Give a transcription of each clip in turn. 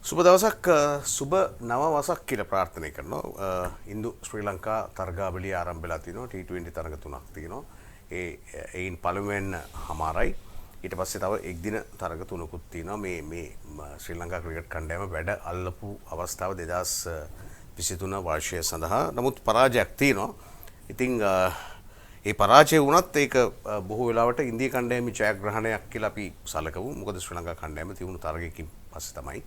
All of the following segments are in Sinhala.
සුබ දවසක් සුබ නව වසක් කියලා ප්‍රාර්ථනා කරනවා. ඉන්දු ශ්‍රී ලංකා තරගාවලිය ආරම්භ වෙලා තිනවා. T20 තරග තුනක් තියෙනවා. එයින් පළමුවෙන් හමාරයි. ඊට පස්සේ තව එක් දින තරග තුනකුත් තියෙනවා. මේ ශ්‍රී ලංකා ක්‍රිකට් කණ්ඩායම වැඩ අල්ලපු අවස්ථාව 2023 වර්ෂය සඳහා. නමුත් පරාජයක් තියෙනවා. ඉතින් ඒ පරාජය වුණත් ඒක බොහෝ වෙලාවට ඉන්දිය කණ්ඩායමේ ජයග්‍රහණයක් කියලා අපි සලකමු. මොකද ශ්‍රී ලංකා කණ්ඩායම තියුණු තරගයකින් පස්සේ තමයි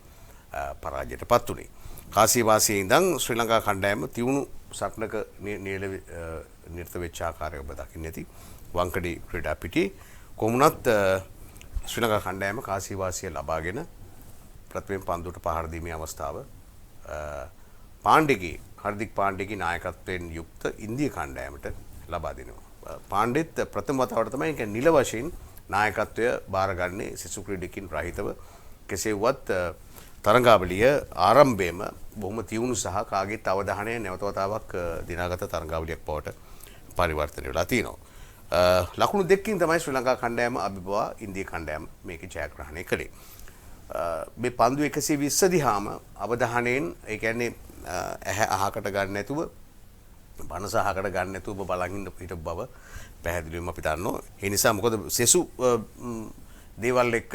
පරාජයට පත් වුණේ. කාසිවාසියේ ඉඳන් ශ්‍රී ලංකා කණ්ඩායම තියුණු සටනක නිරත වෙච්ච ආකාරය ඔබ දකින්න ඇති. වංකඩි ක්‍රීඩා පිටියේ කොමුණත් ශ්‍රී ලංකා කණ්ඩායම කාසිවාසිය ලබාගෙන ප්‍රථමයෙන් පන්දුවට පහර දීමේ අවස්ථාව හර්දික් පාණ්ඩේගේ නායකත්වයෙන් යුක්ත ඉන්දිය කණ්ඩායමට ලබා දෙනවා. පාණ්ඩෙත් ප්‍රථම වතාවට තමයි ඒක නිල වශයෙන් නායකත්වය බාරගන්නේ සිසු ක්‍රීඩකින් රහිතව. කෙසේ වුවත් තරගාවලිය ආරම්භයේම බොහොම තියුණු සහ කාගේත් අවධානය නැවත වතාවක් දිනාගත තරගාවලියක් බවට පරිවර්තනය වෙලා තියෙනවා. ලකුණු දෙකකින් තමයි ශ්‍රී ලංකා කණ්ඩායම අභිබවා ඉන්දිය කණ්ඩායම මේකේ ජයග්‍රහණය කළේ. මේ පන්දු 120 දිහාම අවධානයෙන් ඒ කියන්නේ ඇහැ අහකට ගන්න නැතුව බනස අහකට ගන්න නැතුව ඔබ බලන් ඉන්න පිට බව පැහැදිලිවම අපි දන්නවා. ඒ නිසා මොකද සෙසු දේවල් එක්ක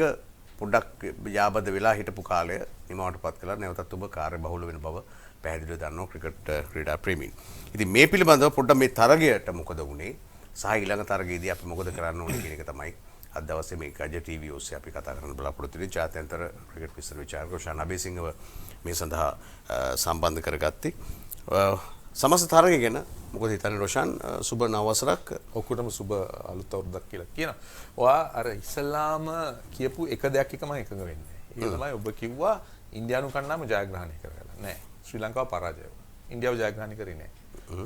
පොඩ්ඩක් යාබද වෙලා හිටපු කාලය නිමවට පත් කළා. නැවතත් ඔබ කාර්යබහුල වෙන බව පැහැදිලිව දන්නවා ක්‍රිකට් ක්‍රීඩා ප්‍රේමීන්. ඉතින් මේ පිළිබඳව පොඩ්ඩක් මේ තරගයට මොකද වුනේ සහ ඊළඟ තරගයේදී අපි මොකද කරන්න ඕනේ කියන එක තමයි අද දවසේ මේ ගජ ටීවී ඔස්සේ අපි කතා කරන්න බලාපොරොත්තු වෙන්නේ. ජාත්‍යන්තර ක්‍රිකට් විස්තර විචාරක රොෂාන් අබේසිංහව මේ සඳහා සම්බන්ධ කරගත්තේ. සමස්ත තරගය ගැන මොකද හිතන්නේ රොෂාන්? සුබ නව වසරක් ඔක්කොටම සුබ අලුත් අවුරුද්දක් කියලා කියනවා. ඔයා අර ඉස්සල්ලාම කියපු එක දෙයක් එක මම එකඟ වෙන්නේ. ඒක තමයි ඔබ කිව්වා ඉන්දියානු කණ්ඩායම ජයග්‍රහණය කරගලා නෑ. ශ්‍රී ලංකාව පරාජය වුණා. ඉන්දියාව ජයග්‍රහණය කරේ නෑ.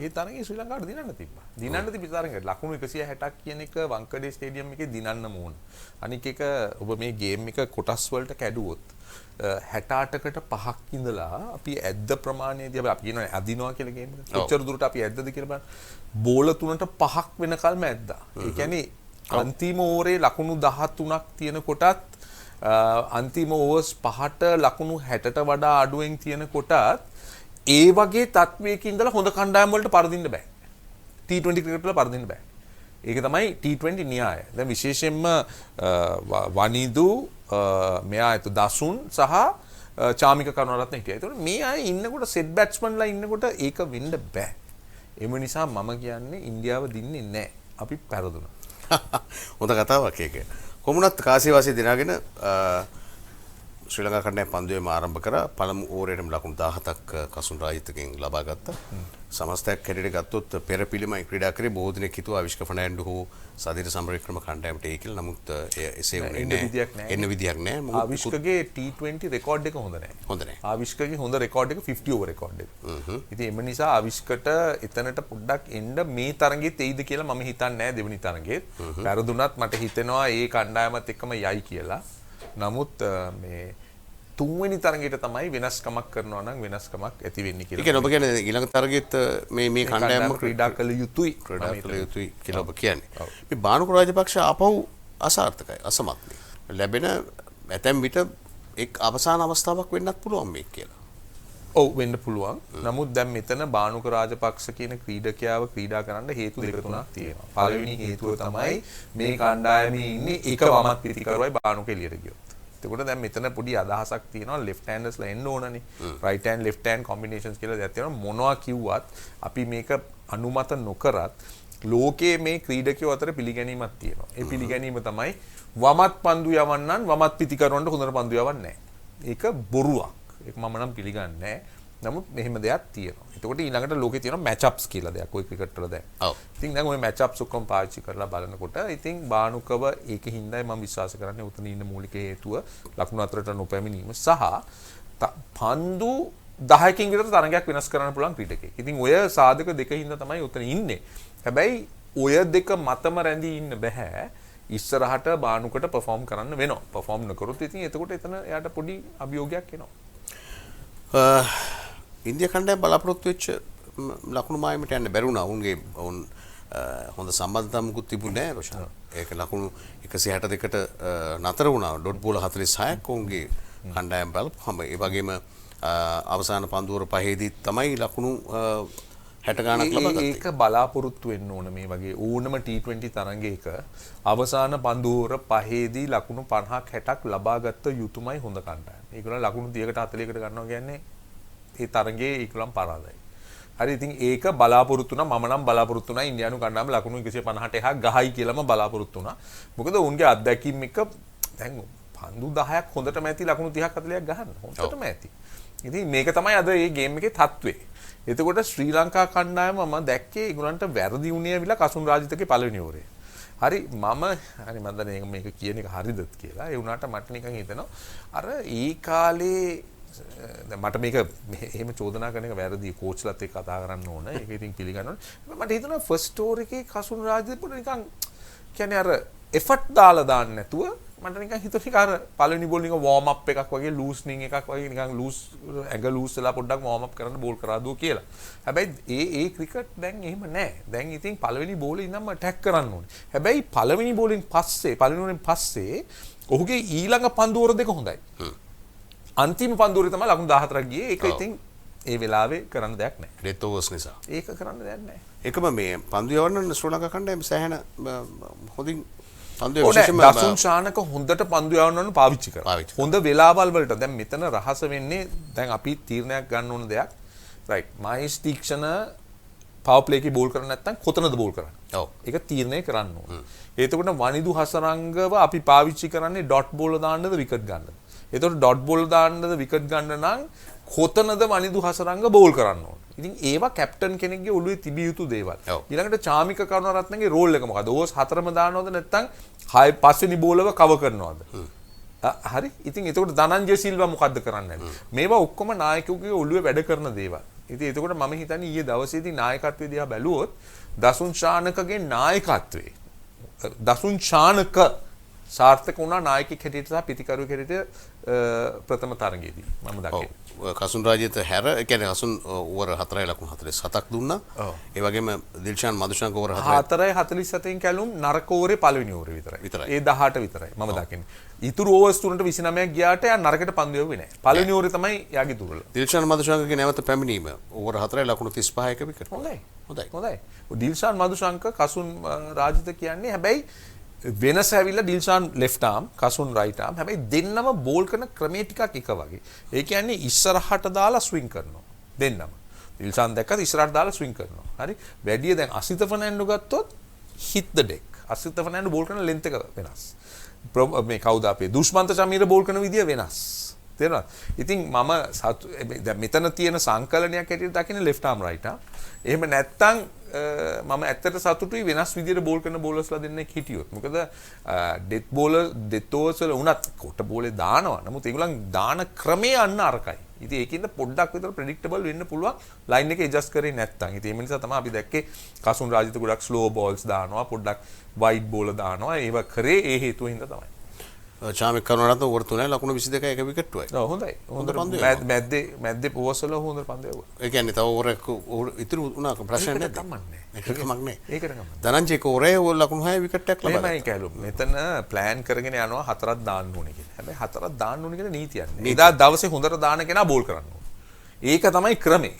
ඒ තරගේ ශ්‍රී ලංකාවට දිනන්න තිබ්බා. දිනන්න තිබ්බ තරගේ ලකුණු 160ක් කියන එක වංකඩේ ස්ටේඩියම් එකේ දිනන්න ඕන. අනික එක ඔබ මේ ගේම් එක කොටස් වලට කැඩුවොත් 68කට 5ක් ඉඳලා අපි ඇද්ද ප්‍රමාණයදී අපි කියනවා අදිනවා කියලා ගේම් එක. කොච්චර දුරට අපි ඇද්දද කියලා බලන්න. බෝල 3ට 5ක් වෙනකල්ම ඇද්දා. ඒ කියන්නේ අන්තිම ඕවරේ ලකුණු 13ක් තියෙන කොටත් අන්තිම ඕවර්ස් 5ට ලකුණු 60ට වඩා අඩුවෙන් තියෙන කොටත් ඒ වගේ තත්වයක ඉඳලා හොඳ කණ්ඩායම් වලට පරදින්න බෑ. T20 ක්‍රිකට් වල පරදින්න බෑ. ඒක තමයි T20 න්‍යාය. දැන් විශේෂයෙන්ම වනිදු මෙයා දසුන් සහ චාමික කරුණාරත්න හිටියා. ඒතකොට මේ අය ඉන්නකොට සෙට් බැට්ස්මන්ලා ඉන්නකොට ඒක වෙන්න බෑ. එම නිසා මම කියන්නේ ඉන්දියාව දින්නේ නැහැ. අපි පෙරදුනා. හොඳ කතාවක් ඒක. කොමුණත් කාසිවාසිය දිනාගෙන ශ්‍රී ලංකා කණ්ඩායම පන්දුවේම ආරම්භ කරා. පළමු ඕවරේටම ලකුණු 17ක් කසුන් රාජිතගෙන් ලබා ගත්තා. සමස්තයක් හැටියට ගත්තොත් පෙරපිළිමයි ක්‍රීඩා කරේ. බොහෝ දෙනෙක් හිතුවා අවිෂ්ක ෆර්නෑන්ඩෝ හෝ සදිර සමරවික්‍රම කණ්ඩායමට ඒ කියලා. නමුත් එසේ වුණේ නැහැ. එන්න විදියක් නැහැ. ආවිෂ්කගේ T20 රෙකෝඩ් එක හොඳ නැහැ. හොඳ නැහැ. ආවිෂ්කගේ හොඳ රෙකෝඩ් එක 50 ඕවර් රෙකෝඩ් එක. ඉතින් එම නිසා ආවිෂ්කට එතනට පොඩ්ඩක් එන්න මේ තරගෙත් එයිද කියලා මම හිතන්නේ නැහැ දෙවෙනි තරගෙත්. පෙරදුනත් මට හිතෙනවා ඒ කණ්ඩායමත් එක්කම යයි කියලා. නමුත් මේ තුන්වෙනි තරගයට තමයි වෙනස්කමක් කරනවා නම් වෙනස්කමක් ඇති වෙන්නේ කියලා. ඒ කියන්නේ ඔබ කියන්නේ ඊළඟ තරගෙත් මේ කණ්ඩායම ක්‍රීඩා කළ යුතුයි කියලා ඔබ කියන්නේ. මේ බානුක රාජපක්ෂ ආපහු අසාර්ථකයි, අසමත්නේ. ලැබෙන ඇතැම් විට එක් අවසාන අවස්ථාවක් වෙන්නත් පුළුවන් මේක කියලා. ඔව් වෙන්න පුළුවන්. නමුත් දැන් මෙතන බානුක රාජපක්ෂ කියන ක්‍රීඩකයාව ක්‍රීඩා කරන්න හේතු දෙක තුනක් තියෙනවා. පළවෙනි හේතුව තමයි මේ කණ්ඩායමේ ඉන්නේ එක වමත් පිටිකරුවයි බානුක එළියට ගියොත්. එතකොට දැන් මෙතන පොඩි අදහසක් තියෙනවා left handersලා එන්න ඕනනේ. right hand left hand combinations කියලා දෙයක් තියෙනවා. මොනවා කිව්වත් අපි මේක අනුමත නොකරත් ලෝකයේ මේ ක්‍රීඩකයෝ අතර පිළිගැනීමක් තියෙනවා. ඒ පිළිගැනීම තමයි වමත් පන්දු යවන්නන් වමත් පිටිකරුවන්ට හොඳට පන්දු යවන්නේ නැහැ. ඒක බොරුවක්. ඒක මම නම් පිළිගන්නේ නැහැ. නමුත් මෙහෙම දෙයක් තියෙනවා. එතකොට ඊළඟට ලෝකේ තියෙනවා මැච් අප්ස් කියලා දෙයක් ඔය ක්‍රිකට් වල දැන්. ඔව්. ඉතින් දැන් ওই මැච් අප්ස් ඔක්කොම පාවිච්චි කරලා බලනකොට ඉතින් බානුකව ඒකින්දයි මම විශ්වාස කරන්නේ උතන ඉන්න මූලික හේතුව ලකුණු අතරට නොපැමිණීම සහ පන්දු 10කින් විතර තරගයක් වෙනස් කරන්න පුළුවන් ක්‍රීඩකයෙක්. ඉතින් ඔය සාධක දෙකින්ද තමයි උතන ඉන්නේ. හැබැයි ඔය දෙක මතම රැඳී ඉන්න බෑ. ඉස්සරහට බානුකට perform කරන්න වෙනවා. perform නොකරොත් ඉතින් එතකොට එතන එයාට පොඩි අභියෝගයක් එනවා. ඉන්දිය කණ්ඩායම බලාපොරොත්තු වෙච්ච ලකුණු මායමට යන්න බැරි වුණා. ඔවුන් හොඳ සම්බන්ධතාවකුත් තිබුණේ නැහැ රොෂාන්. ඒක ලකුණු 162ට නතර වුණා. ඩොට් බෝල 46ක් ඔවුන්ගේ කණ්ඩායම් බලපුවම ඒ වගේම අවසාන පන්දුවර පහේදී තමයි ලකුණු 60 ගණක් ලබා ගත්තේ. ඒක බලාපොරොත්තු වෙන්න ඕන මේ වගේ ඕනම T20 තරඟයක අවසාන පන්දුවර පහේදී ලකුණු 50ක් 60ක් ලබාගත්ත යුතුමයි හොඳ කණ්ඩායම. ඒගොල්ලෝ ලකුණු 30කට 40කට ගන්නවා කියන්නේ ඒ තරඟයේ ඒගොල්ලන් පරාදයි. හරි ඉතින් ඒක බලාපොරොත්තු වුණා මම නම් බලාපොරොත්තු වුණා ඉන්දියානු කණ්ඩායම ලකුණු 150ට එහා ගහයි කියලාම බලාපොරොත්තු වුණා. මොකද උන්ගේ අත්දැකීම් එක දැන් පන්දු 10ක් හොඳටම ඇති ලකුණු 30ක් 40ක් ගහන්න හොඳටම ඇති. ඉතින් මේක තමයි අද මේ ගේම් එකේ තත්ත්වය. එතකොට ශ්‍රී ලංකා කණ්ඩායම මම දැක්කේ ඒගොල්ලන්ට වැරදි වුණේ ඇවිල්ලා කසුන් රාජිතගේ පළවෙනි ඕවරේ. හරි මම දන්නේ මේක කියන එක හරිද කියලා. ඒ වුණාට මට නිකන් හිතෙනවා අර ඒ කාලේ මට මේක එහෙම චෝදනා කරන එක වැරදි කෝච්ලත් එක්ක කතා කරන්න ඕන. ඒක ඉතින් පිළිගන්න ඕන. මට හිතෙනවා ෆස්ට් ඕවර් එකේ කසුන් රාජිත පොඩ නිකන් කියන්නේ අර එෆර්ට් දාලා දාන්න නැතුව මට නිකන් හිතුවා අර පළවෙනි බෝල් නිකන් වෝම් අප් එකක් වගේ ලූස්නින් එකක් වගේ නිකන් ලූස් ඇඟ ලූස් වෙලා පොඩ්ඩක් වෝම් අප් කරන්න බෝල් කරා දුව කියලා. හැබැයි ඒ ක්‍රිකට් දැන් එහෙම නැහැ. දැන් ඉතින් පළවෙනි බෝලේ ඉඳන්ම ඇටැක් කරන්න ඕනේ. හැබැයි පළවෙනි බෝලෙන් පස්සේ ඔහුගේ ඊළඟ පන්දුවර දෙක හොඳයි. අන්තිම පන්දුවරේ තමයි ලකුණු 14ක් ගියේ. ඒක ඉතින් ඒ වෙලාවේ කරන්න දෙයක් නැහැ. ඩෙත් ඕවර්ස් නිසා. ඒක කරන්න දෙයක් නැහැ. ඒකම මේ පන්දු යවන්න ශ්‍රී ලංකා කණ්ඩායම සෑහෙන හොඳින් දසුන් ශානක හොඳට පන්දු යවන්න පාවිච්චි කරා. හොඳ වෙලාවල් වලට දැන් මෙතන රහස වෙන්නේ දැන් අපි තීරණයක් ගන්න ඕන දෙයක්. රයිට්. මහේෂ් තීක්ෂණ පවර් ප්ලේ එකේ බෝල් කරන්නේ නැත්නම් කොතනද බෝල් කරන්නේ? ඔව්. ඒක තීරණය කරන්න ඕන. එතකොට වනිදු හසරංගව අපි පාවිච්චි කරන්නේ ඩොට් බෝල දාන්නද විකට් ගන්නද? එතකොට ඩොට් බෝල් දාන්නද විකට් ගන්න නම් කොතනද වනිදු හසරංග බෝල් කරන්න ඕන. ඉතින් ඒවා කැප්ටන් කෙනෙක්ගේ ඔළුවේ තිබිය යුතු දේවල්. ඊළඟට චාමික කරුණාරත්නගේ රෝල් එක මොකද? ඕවර්ස් 4ම දානවද නැත්නම් 6 පස්වෙනි බෝලව කව කරනවද? හරි. ඉතින් එතකොට ධනංජය සිල්වා මොකද්ද කරන්නේ? මේවා ඔක්කොම නායකයෙකුගේ ඔළුවේ වැඩ කරන දේවල්. ඉතින් එතකොට මම හිතන්නේ ඊයේ දවසේදී නායකත්වයේ දිහා බැලුවොත් දසුන් ශානකගේ නායකත්වයේ දසුන් ශානක සාර්ථක වුණා නායකයෙක් හැටියට සහ පිටිකරුවෙක් හැටියට ප්‍රථම තරගයේදී මම දකිනවා. කසුන් රාජිත හැර ඒ කියන්නේ කසුන් ඕවර 4යි ලකුණු 47ක් දුන්නා. ඒ වගේම දිල්ෂාන් මදුෂංක ඕවර 4යි 47න් කැලුම් නරක ඕවරේ පළවෙනි ඕවරේ විතරයි. ඒ 18 විතරයි මම දකින්නේ. ඉතුරු ඕවර්ස් තුනට 29ක් ගියාට යා නරකට පන්දු යවුවේ නැහැ. පළවෙනි ඕවරේ තමයි යාගේ දුර්වල. දිල්ෂාන් මදුෂංකගේ නැවත පැමිණීම ඕවර 4යි ලකුණු 35ක විකට්. හොඳයි. දිල්ෂාන් මදුෂංක කසුන් රාජිත කියන්නේ හැබැයි වෙනස ඇවිල්ලා ඩිල්ෂාන් ලෙෆ්ට් ආම් කසුන් රයිට් ආම් හැබැයි දෙන්නම බෝල් කරන ක්‍රමේ ටිකක් එක වගේ. ඒ කියන්නේ ඉස්සරහට දාලා ස්විං කරනවා දෙන්නම. ඩිල්ෂාන් දැක්කත් ඉස්සරහට දාලා ස්විං කරනවා. හරි. වැඩි දැන් අසිත ෆර්නැන්ඩෝ ගත්තොත් hit the deck. Asitha Fernando bowl කරන ලෙන්ත් එක වෙනස්. මේ කවුද අපේ දුෂ්මන්ත චමීර බෝල් කරන විදිය වෙනස්. තේරෙනවද? ඉතින් මම දැන් මෙතන තියෙන සංකලනයක් හැටියට දකින්නේ ලෙෆ්ට් ආම් රයිට් ආම්. එහෙම නැත්තම් මම ඇත්තට සතුටුයි වෙනස් විදියට බෝල් කරන බෝලර්ස්ලා දෙන්නෙක් හිටියොත්. මොකද ඩෙත් ඕවර්ස් වල උනත් කොට බෝලේ දානවා. නමුත් ඒගොල්ලන් දාන ක්‍රමය අන්න අරකයි. ඉතින් ඒකින්ද පොඩ්ඩක් විතර ප්‍රෙඩික්ටබල් වෙන්න පුළුවන් ලයින් එක ඇඩ්ජස්ට් කරේ නැත්තම්. ඉතින් ඒ නිසා තමයි අපි දැක්කේ කසුන් රාජිත ගොඩක් ස්ලෝ බෝල්ස් දානවා, පොඩ්ඩක් වයිඩ් බෝල දානවා. ඒව කරේ ඒ හේතුව හින්දා තමයි. චාමික කරුණාරත්න ඕවර් 3යි ලකුණු 22යි එක විකට්ටුවයි. ඔව් හොඳයි. හොඳ පන්දු මැද්දේ ඕවර්ස් වල හොඳ පන්දු යවුවා. ඒ කියන්නේ තව ඕවරයක් ඉතුරු වුණා ප්‍රශ්න නැද්ද? ඒකමක් නෑ. ඒකට ගමන්. ධනංජයක ඕවරේ ලකුණු 6 විකට්ටයක් ලබා ගත්තා. මේමයි කැලු. මෙතන ප්ලෑන් කරගෙන යනවා 4ක් දාන්න ඕනේ කියලා. හැබැයි 4ක් දාන්න ඕනේ කියලා නීතියක් නෑ. එදා දවසේ හොඳට දාන කෙනා බෝල් කරන්න ඕනේ. ඒක තමයි ක්‍රමේ.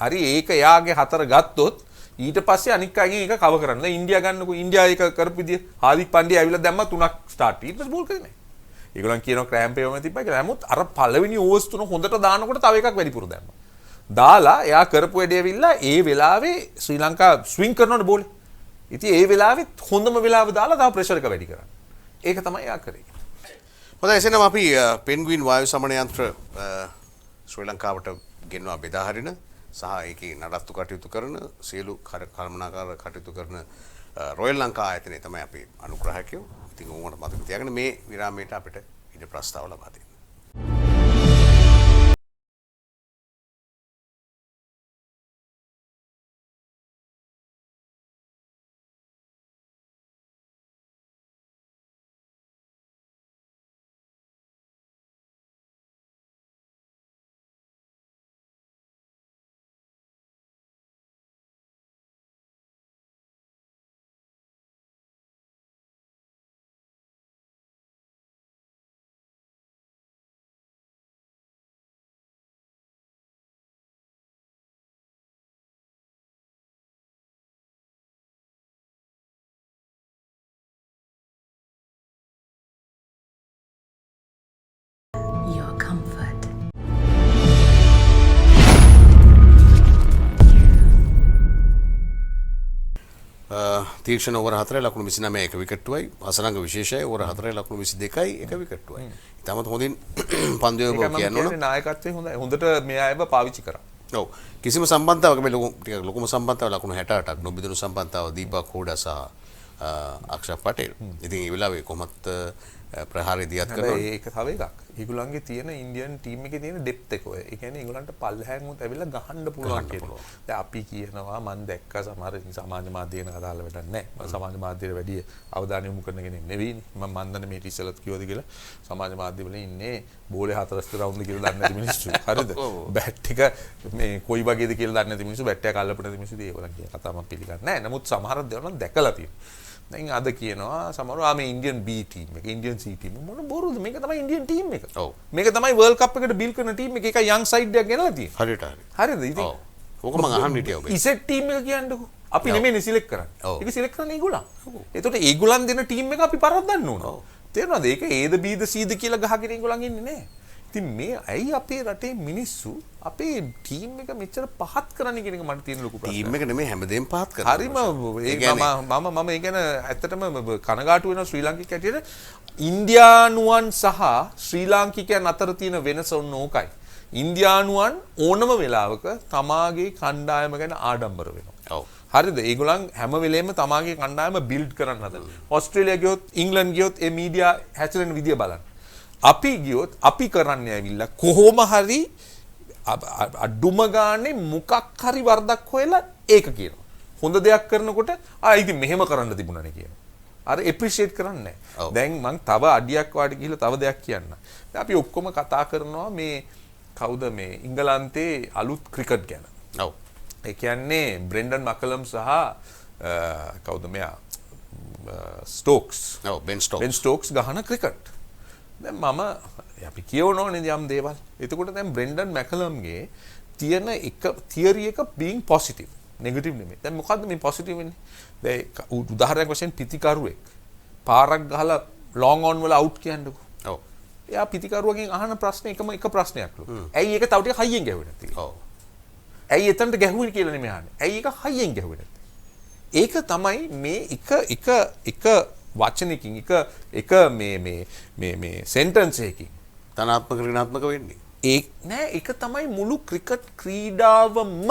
හරි ඒක එයාගේ 4 ගත්තොත් ඊට පස්සේ අනික් අයගෙන් ඒක කව කරන්න. දැන් ඉන්දියා ගන්නකො ඉන්දියා ඒක කරපු විදිය හාදික් පණ්ඩිය ඇවිල්ලා දැම්ම 3ක් ස්ටාර්ට්. ඊට පස්සේ බෝල් කරේ නෑ. ඒගොල්ලන් කියනවා ක්‍රෑම්ප් එකම තිබ්බා කියලා. නමුත් අර පළවෙනි ඕවර්ස් තුන හොඳට දානකොට තව එකක් වැඩිපුර දැම්මා. දාලා එයා කරපු වැඩේ ඇවිල්ලා ඒ වෙලාවේ ශ්‍රී ලංකා ස්විං කරනකොට බෝලේ. ඉතින් ඒ වෙලාවෙත් හොඳම වෙලාව දාලා තව ප්‍රෙෂර් එක වැඩි කරා. ඒක තමයි එයා කරේ. හොඳයි එසේනම් අපි පෙන්ග්වින් වායු සමන යන්ත්‍ර ශ්‍රී ලංකාවට ගෙන්වා බෙදා හරින සහ ඒකේ නඩත්තු කටයුතු කරන සියලු කළමනාකාර කටයුතු කරන රොයල් ලංකා ආයතනය තමයි අපි අනුග්‍රාහකයෝ. ඉතින් ඕකට මතක තියාගන්න මේ විරාමයට අපිට ඉඩ ප්‍රස්තාව ලබා දෙන්න. තීක්ෂණ ඕවර 4 ලකුණු 29 එක විකට්ටුවයි අසලංග විශේෂයි ඕවර 4 ලකුණු 22යි එක විකට්ටුවයි. ඉතාමත් හොඳින් පන්දු යොබ කියන්න ඕන. නායකත්වයේ හොඳයි. හොඳට මේ අයව පාවිච්චි කරා. ඔව්. කිසිම සම්බන්ධතාවක මේ ලොකුම සම්බන්ධතාව ලකුණු 68ක් නොබිදුණු සම්බන්ධතාව දීපක් හෝඩා සහ අක්ෂර් පටේල්. ඉතින් ඒ වෙලාවේ කොහොමත් ප්‍රහාරය දියත් කරනවා. ඒක තව එකක්. ඒගොල්ලන්ගේ තියෙන ඉන්දියන් ටීම් එකේ තියෙන ඩෙප්ත් එක ඔය. ඒ කියන්නේ ඒගොල්ලන්ට පල්ලෙහාන් උත් ඇවිල්ලා ගහන්න පුළුවන් කියලා. දැන් අපි කියනවා මම දැක්ක සමහර සමාජ මාධ්‍යයන කතාවල වැඩක් නැහැ. මම සමාජ මාධ්‍යයට වැඩි අවධානය යොමු කරන කෙනෙක් නෙවෙයිනේ. මම මන්දන මේ ඉස්සෙල්ලත් කිව්වද කියලා සමාජ මාධ්‍ය වල ඉන්නේ බෝලේ 4th රවුන්ඩ් කියලා දන්නේ නැති මිනිස්සු. හරිද? බැට් එක මේ කොයි වගේද කියලා දන්නේ නැති මිනිස්සු බැට් එක අල්ලපු නැති මිනිස්සු ඒගොල්ලන් කියන කතාව මම පිළිගන්නේ නැහැ. නමුත් සමහර දේවල් නම් දැකලා තියෙනවා. දැන් අද කියනවා සමහරව මේ ඉන්දියන් B ටීම් එක ඉන්දියන් C ටීම් මොන බොරුද මේක තමයි ඉන්දියන් ටීම් එක. ඔව්. මේක තමයි වර්ල්ඩ් කප් එකට බිල් කරන ටීම් එක. ඒක යන් සයිඩ් එකක් ගෙනලා තියෙනවා. හරියට හරි. හරිද? ඉතින් ඔව්. ඕක මම අහන්න හිටියා ඔබ. ඉසෙට් ටීම් එක කියන්නකෝ. අපි නෙමෙයි සිලෙක්ට් කරන්නේ. ඒක සිලෙක්ට් කරන්නේ ඒගොල්ලන්. ඒතකොට ඒගොල්ලන් දෙන ටීම් එක අපි පරද්දන්න ඕන. තේරෙනවද? ඒක Aද Bද Cද කියලා ගහගෙන ඒගොල්ලන් ඉන්නේ නැහැ. ඉතින් මේ ඇයි අපේ රටේ මිනිස්සු අපේ ටීම් එක මෙච්චර පහත් කරන්නේ කියන එක මට තියෙන ලොකු ප්‍රශ්නයක්. ටීම් එක නෙමෙයි හැමදේම පහත් කරනවා. හරිම මම ඒ ගැන ඇත්තටම කනගාටු වෙනවා ශ්‍රී ලාංකික හැටියට. ඉන්දියානුවන් සහ ශ්‍රී ලාංකිකයන් අතර තියෙන වෙනස ඔන්න ඕකයි. ඉන්දියානුවන් ඕනම වෙලාවක තමාගේ කණ්ඩායම ගැන ආඩම්බර වෙනවා. ඔව්. හරිද? ඒගොල්ලන් හැම වෙලේම තමාගේ කණ්ඩායම බිල්ඩ් කරන්න හදනවා. ඕස්ට්‍රේලියා ගියොත් ඉංග්ලන්ඩ් ගියොත් ඒ මීඩියා හැචරෙන විදිය බලන්න. අපි ගියොත් අපි කරන්නේ ඇවිල්ලා කොහොම හරි අඩුම ගානේ මොකක් හරි වරදක් හොයලා ඒක කියනවා. හොඳ දෙයක් කරනකොට ඉතින් මෙහෙම කරන්න තිබුණානේ කියනවා. අර ඇප්‍රීෂিয়েට් කරන්නේ නැහැ. දැන් මං තව අඩියක් වාඩි ගිහලා තව දෙයක් කියන්න. දැන් අපි ඔක්කොම කතා කරනවා මේ කවුද මේ ඉංගලන්තේ අලුත් ක්‍රිකට් ගැන. ඔව්. ඒ කියන්නේ බ්‍රෙන්ඩන් මකලම් සහ කවුද මෙයා ස්ටෝක්ස්. ඔව් බෙන් ස්ටෝක්ස් ගහන ක්‍රිකට්. දැන් මම අපි කියවනෝනේ යම් දේවල්. එතකොට දැන් බ්‍රෙන්ඩන් මැකලම්ගේ තියෙන එක තියරි එක being positive negative නෙමෙයි. දැන් මොකද්ද මේ positive වෙන්නේ? දැන් උදාහරණයක් වශයෙන් පිතිකරුවෙක් පාරක් ගහලා long on වල out කියන්නකෝ. ඔව්. එයා පිතිකරුවගෙන් අහන ප්‍රශ්නේ එක ප්‍රශ්නයක්ලු. ඇයි ඒක තව ටික හයියෙන් ගැහුවේ නැත්තේ? ඔව්. ඇයි එතනට ගැහුවේ කියලා නෙමෙයි අහන්නේ. ඇයි ඒක හයියෙන් ගැහුවේ නැත්තේ? ඒක තමයි මේ එක වචනකින් එක මේ සෙන්ටන්ස් එකකින් ධනාත්මක ඍණාත්මක වෙන්නේ. නෑ ඒක තමයි මුළු ක්‍රිකට් ක්‍රීඩාවම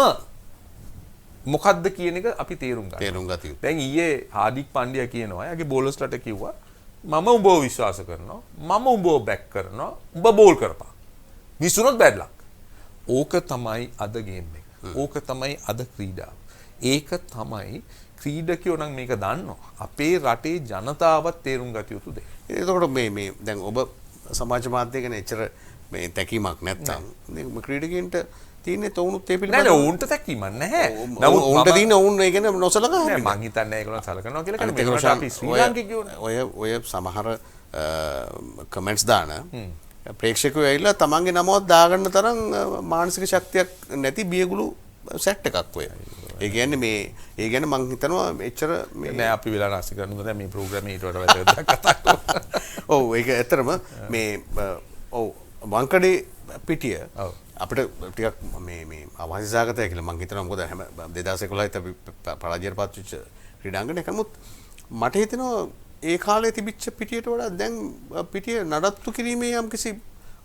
මොකද්ද කියන එක අපි තේරුම් ගන්න. තේරුම් ගත යුතුයි. දැන් ඊයේ හාඩික් පණ්ඩියා කියනවා එයාගේ බෝලර්ස්ලට කිව්වා මම උඹව විශ්වාස කරනවා මම උඹව බැක් කරනවා උඹ බෝල් කරපන්. මිසුනොත් බැඩ් ලක්. ඕක තමයි අද ගේම් එක. ඕක තමයි අද ක්‍රීඩාව. ඒක තමයි ක්‍රීඩකයෝ නම් මේක දන්නවා. අපේ රටේ ජනතාවත් තේරුම් ගත යුතු දෙයක්. එතකොට මේ දැන් ඔබ සමාජ මාධ්‍ය ගැන එච්චර මේ තැකීමක් නැත්තම් මේ ක්‍රීඩකයන්ට තියෙන්නේ තවුනුත් ඒ පිළිබඳව නෑ උන්ට තැකීමක් නැහැ. නමුත් උන්ට තියෙන උන් ඒ ගැන නොසලකා නෑ මං හිතන්නේ ඒගොල්ලෝ සලකනවා කියලා. මේකට අපි ශ්‍රී ලාංකිකයෝනේ. ඔය සමහර කමෙන්ට්ස් දාන ප්‍රේක්ෂකයෝ ඇවිල්ලා තමන්ගේ නමවත් දාගන්න තරම් මානසික ශක්තියක් නැති බියගුළු සෙට් එකක් ඔය. ඒ කියන්නේ මේ ඒ ගැන මං හිතනවා එච්චර මේ නෑ අපි වෙලා නැසි කරනවා දැන් මේ ප්‍රෝග්‍රෑම් ඊට වඩා වැදගත් කතා කරනවා. ඔව් ඒක ඇත්තටම මේ ඔව් වංකඩේ පිටිය අපිට ටිකක් මේ අවශ්‍යසහගතයි කියලා මං හිතනවා. මොකද හැම 2011 අපි පරාජයට පත් වෙච්ච ක්‍රීඩාංගණයක නමුත් මට හිතෙනවා ඒ කාලේ තිබිච්ච පිටියට වඩා දැන් පිටිය නඩත්තු කිරීමේ යම්කිසි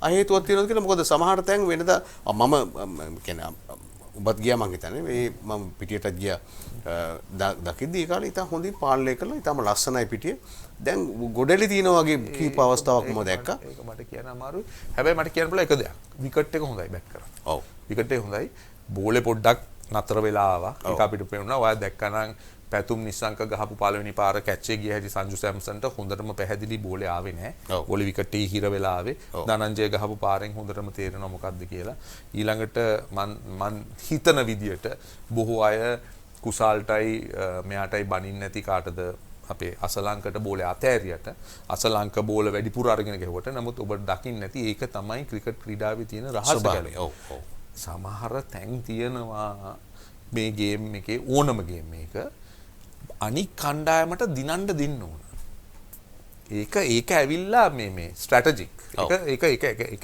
අහේතුවක් තියෙනවා කියලා. මොකද සමහර තැන් වෙනදා මම කියන්නේ ඔබත් ගියා මං හිතන්නේ මේ මම පිටියටත් ගියා දකිද්දී ඒ කාලේ ඉතින් හොඳින් පාලනය කළා. ඉතින්ම ලස්සනයි පිටිය. දැන් ගොඩලි තියෙනවා වගේ කීප අවස්ථාවක් මම දැක්කා. ඒක මට කියන්න අමාරුයි. හැබැයි මට කියන්න පුළුවන් එක දෙයක්. විකට් එක හොඳයි බැක් කරා. ඔව්. විකට් එක හොඳයි. බෝලේ පොඩ්ඩක් නතර වෙලා ආවා. ඒක අපිට පේනවා. ඔයා දැක්කනම් පැතුම් නිසංක ගහපු පළවෙනි පාර කැච් එක ගිය හැටි සංජු සැම්සන්ට හොඳටම පැහැදිලි බෝලේ ආවේ නැහැ. බෝලේ විකට් එක හිර වෙලා ආවේ. ධනංජය ගහපු පාරෙන් හොඳටම තේරෙනවා මොකද්ද කියලා. ඊළඟට මන් හිතන විදියට බොහෝ අය කුසාල්ටයි මෙයාටයි බනින්න නැති කාටද අපේ අසලංකට බෝලේ අතෑරියට අසලංක බෝල වැඩිපුර අරගෙන ගැහුවට නමුත් ඔබට දකින්න නැති ඒක තමයි ක්‍රිකට් ක්‍රීඩාවේ තියෙන රහස ගැලේ. සමහර තැන් තියෙනවා මේ ගේම් එකේ ඕනම ගේම් එක අනික් කණ්ඩායමට දිනන්න දෙන්න ඕන. ඒක ඇවිල්ලා මේ ස්ට්‍රැටජික්. ඒක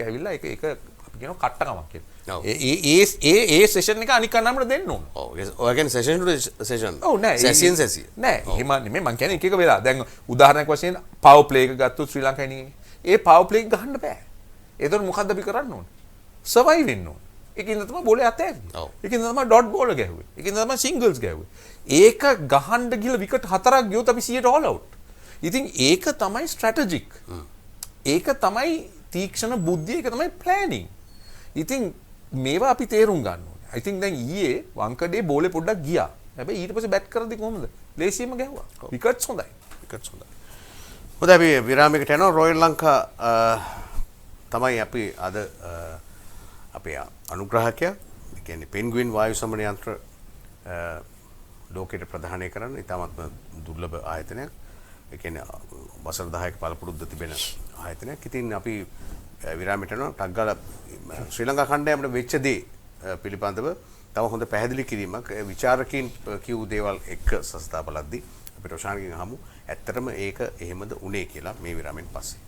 ඇවිල්ලා ඒක අපි කියනවා කට්ටකමක් කියලා. ඔව්. ඒ සෙෂන් එක අනික් කන්නම්ට දෙන්න ඕන. ඔය කියන්නේ සෙෂන් ටු සෙෂන්. ඔව් නෑ. සැසියෙන් සැසිය. නෑ එහෙම නෙමෙයි මං කියන්නේ එක එක වෙලා. දැන් උදාහරණයක් වශයෙන් පවර් ප්ලේ එක ගත්තොත් ශ්‍රී ලංකාවේ ඒ පවර් ප්ලේ එක ගහන්න බෑ. ඒතකොට මොකද්ද අපි කරන්න ඕන? සර්වයිව් වෙන්න ඕන. ඒකින්ද තමයි බෝලේ අතෑරියේ. ඔව්. ඒකින්ද තමයි ඩොට් බෝල ගැහුවේ. ඒකින්ද තමයි සිංගල්ස් ගැහුවේ. ඒක ගහන්න ගිහලා විකට් 4ක් ගියොත් අපි 100ට ඕල් අවුට්. ඉතින් ඒක තමයි ස්ට්‍රැටජික්. ඒක තමයි තීක්ෂණ බුද්ධිය, ඒක තමයි ප්ලෑනින්. ඉතින් මේවා අපි තේරුම් ගන්න ඕනේ. I think දැන් ඊයේ වංකඩේ බෝලේ පොඩ්ඩක් ගියා. හැබැයි ඊට පස්සේ බැට් කරද්දි කොහොමද? ලේසියෙන්ම ගැහුවා. විකට්ස් හොඳයි. විකට්ස් හොඳයි. හොඳයි අපි විරාමයකට යනවා. රොයල් ලංකා තමයි අපි අද අපේ අනුග්‍රහකයා. ඒ කියන්නේ පෙන්ගුයින් වායු සමන යන්ත්‍ර ලෝකෙට ප්‍රදානය කරන ඉතාමත්ම දුර්ලභ ආයතනයක්. ඒ කියන්නේ වසර 10ක පළපුරුද්ද තිබෙන ආයතනයක්. ඉතින් අපි විරාමයට යනවා. ටක් ගාලා ශ්‍රී ලංකා කණ්ඩායමට වෙච්ච දේ පිළිබඳව තව හොඳ පැහැදිලි කිරීමක් විචාරකීන් කියූ දේවල් එක්ක සස්තා බලද්දී අපි රොෂාන්ගෙන් අහමු. ඇත්තටම ඒක එහෙමද උනේ කියලා මේ විරාමෙන් පස්සේ.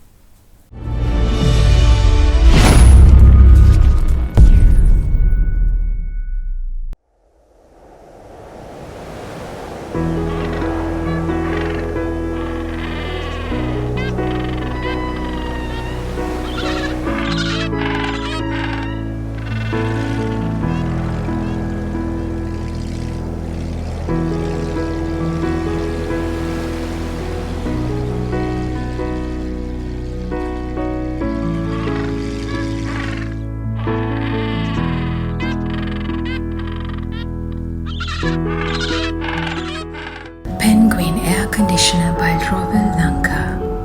Penguin Air Conditioner by Royal Lanka.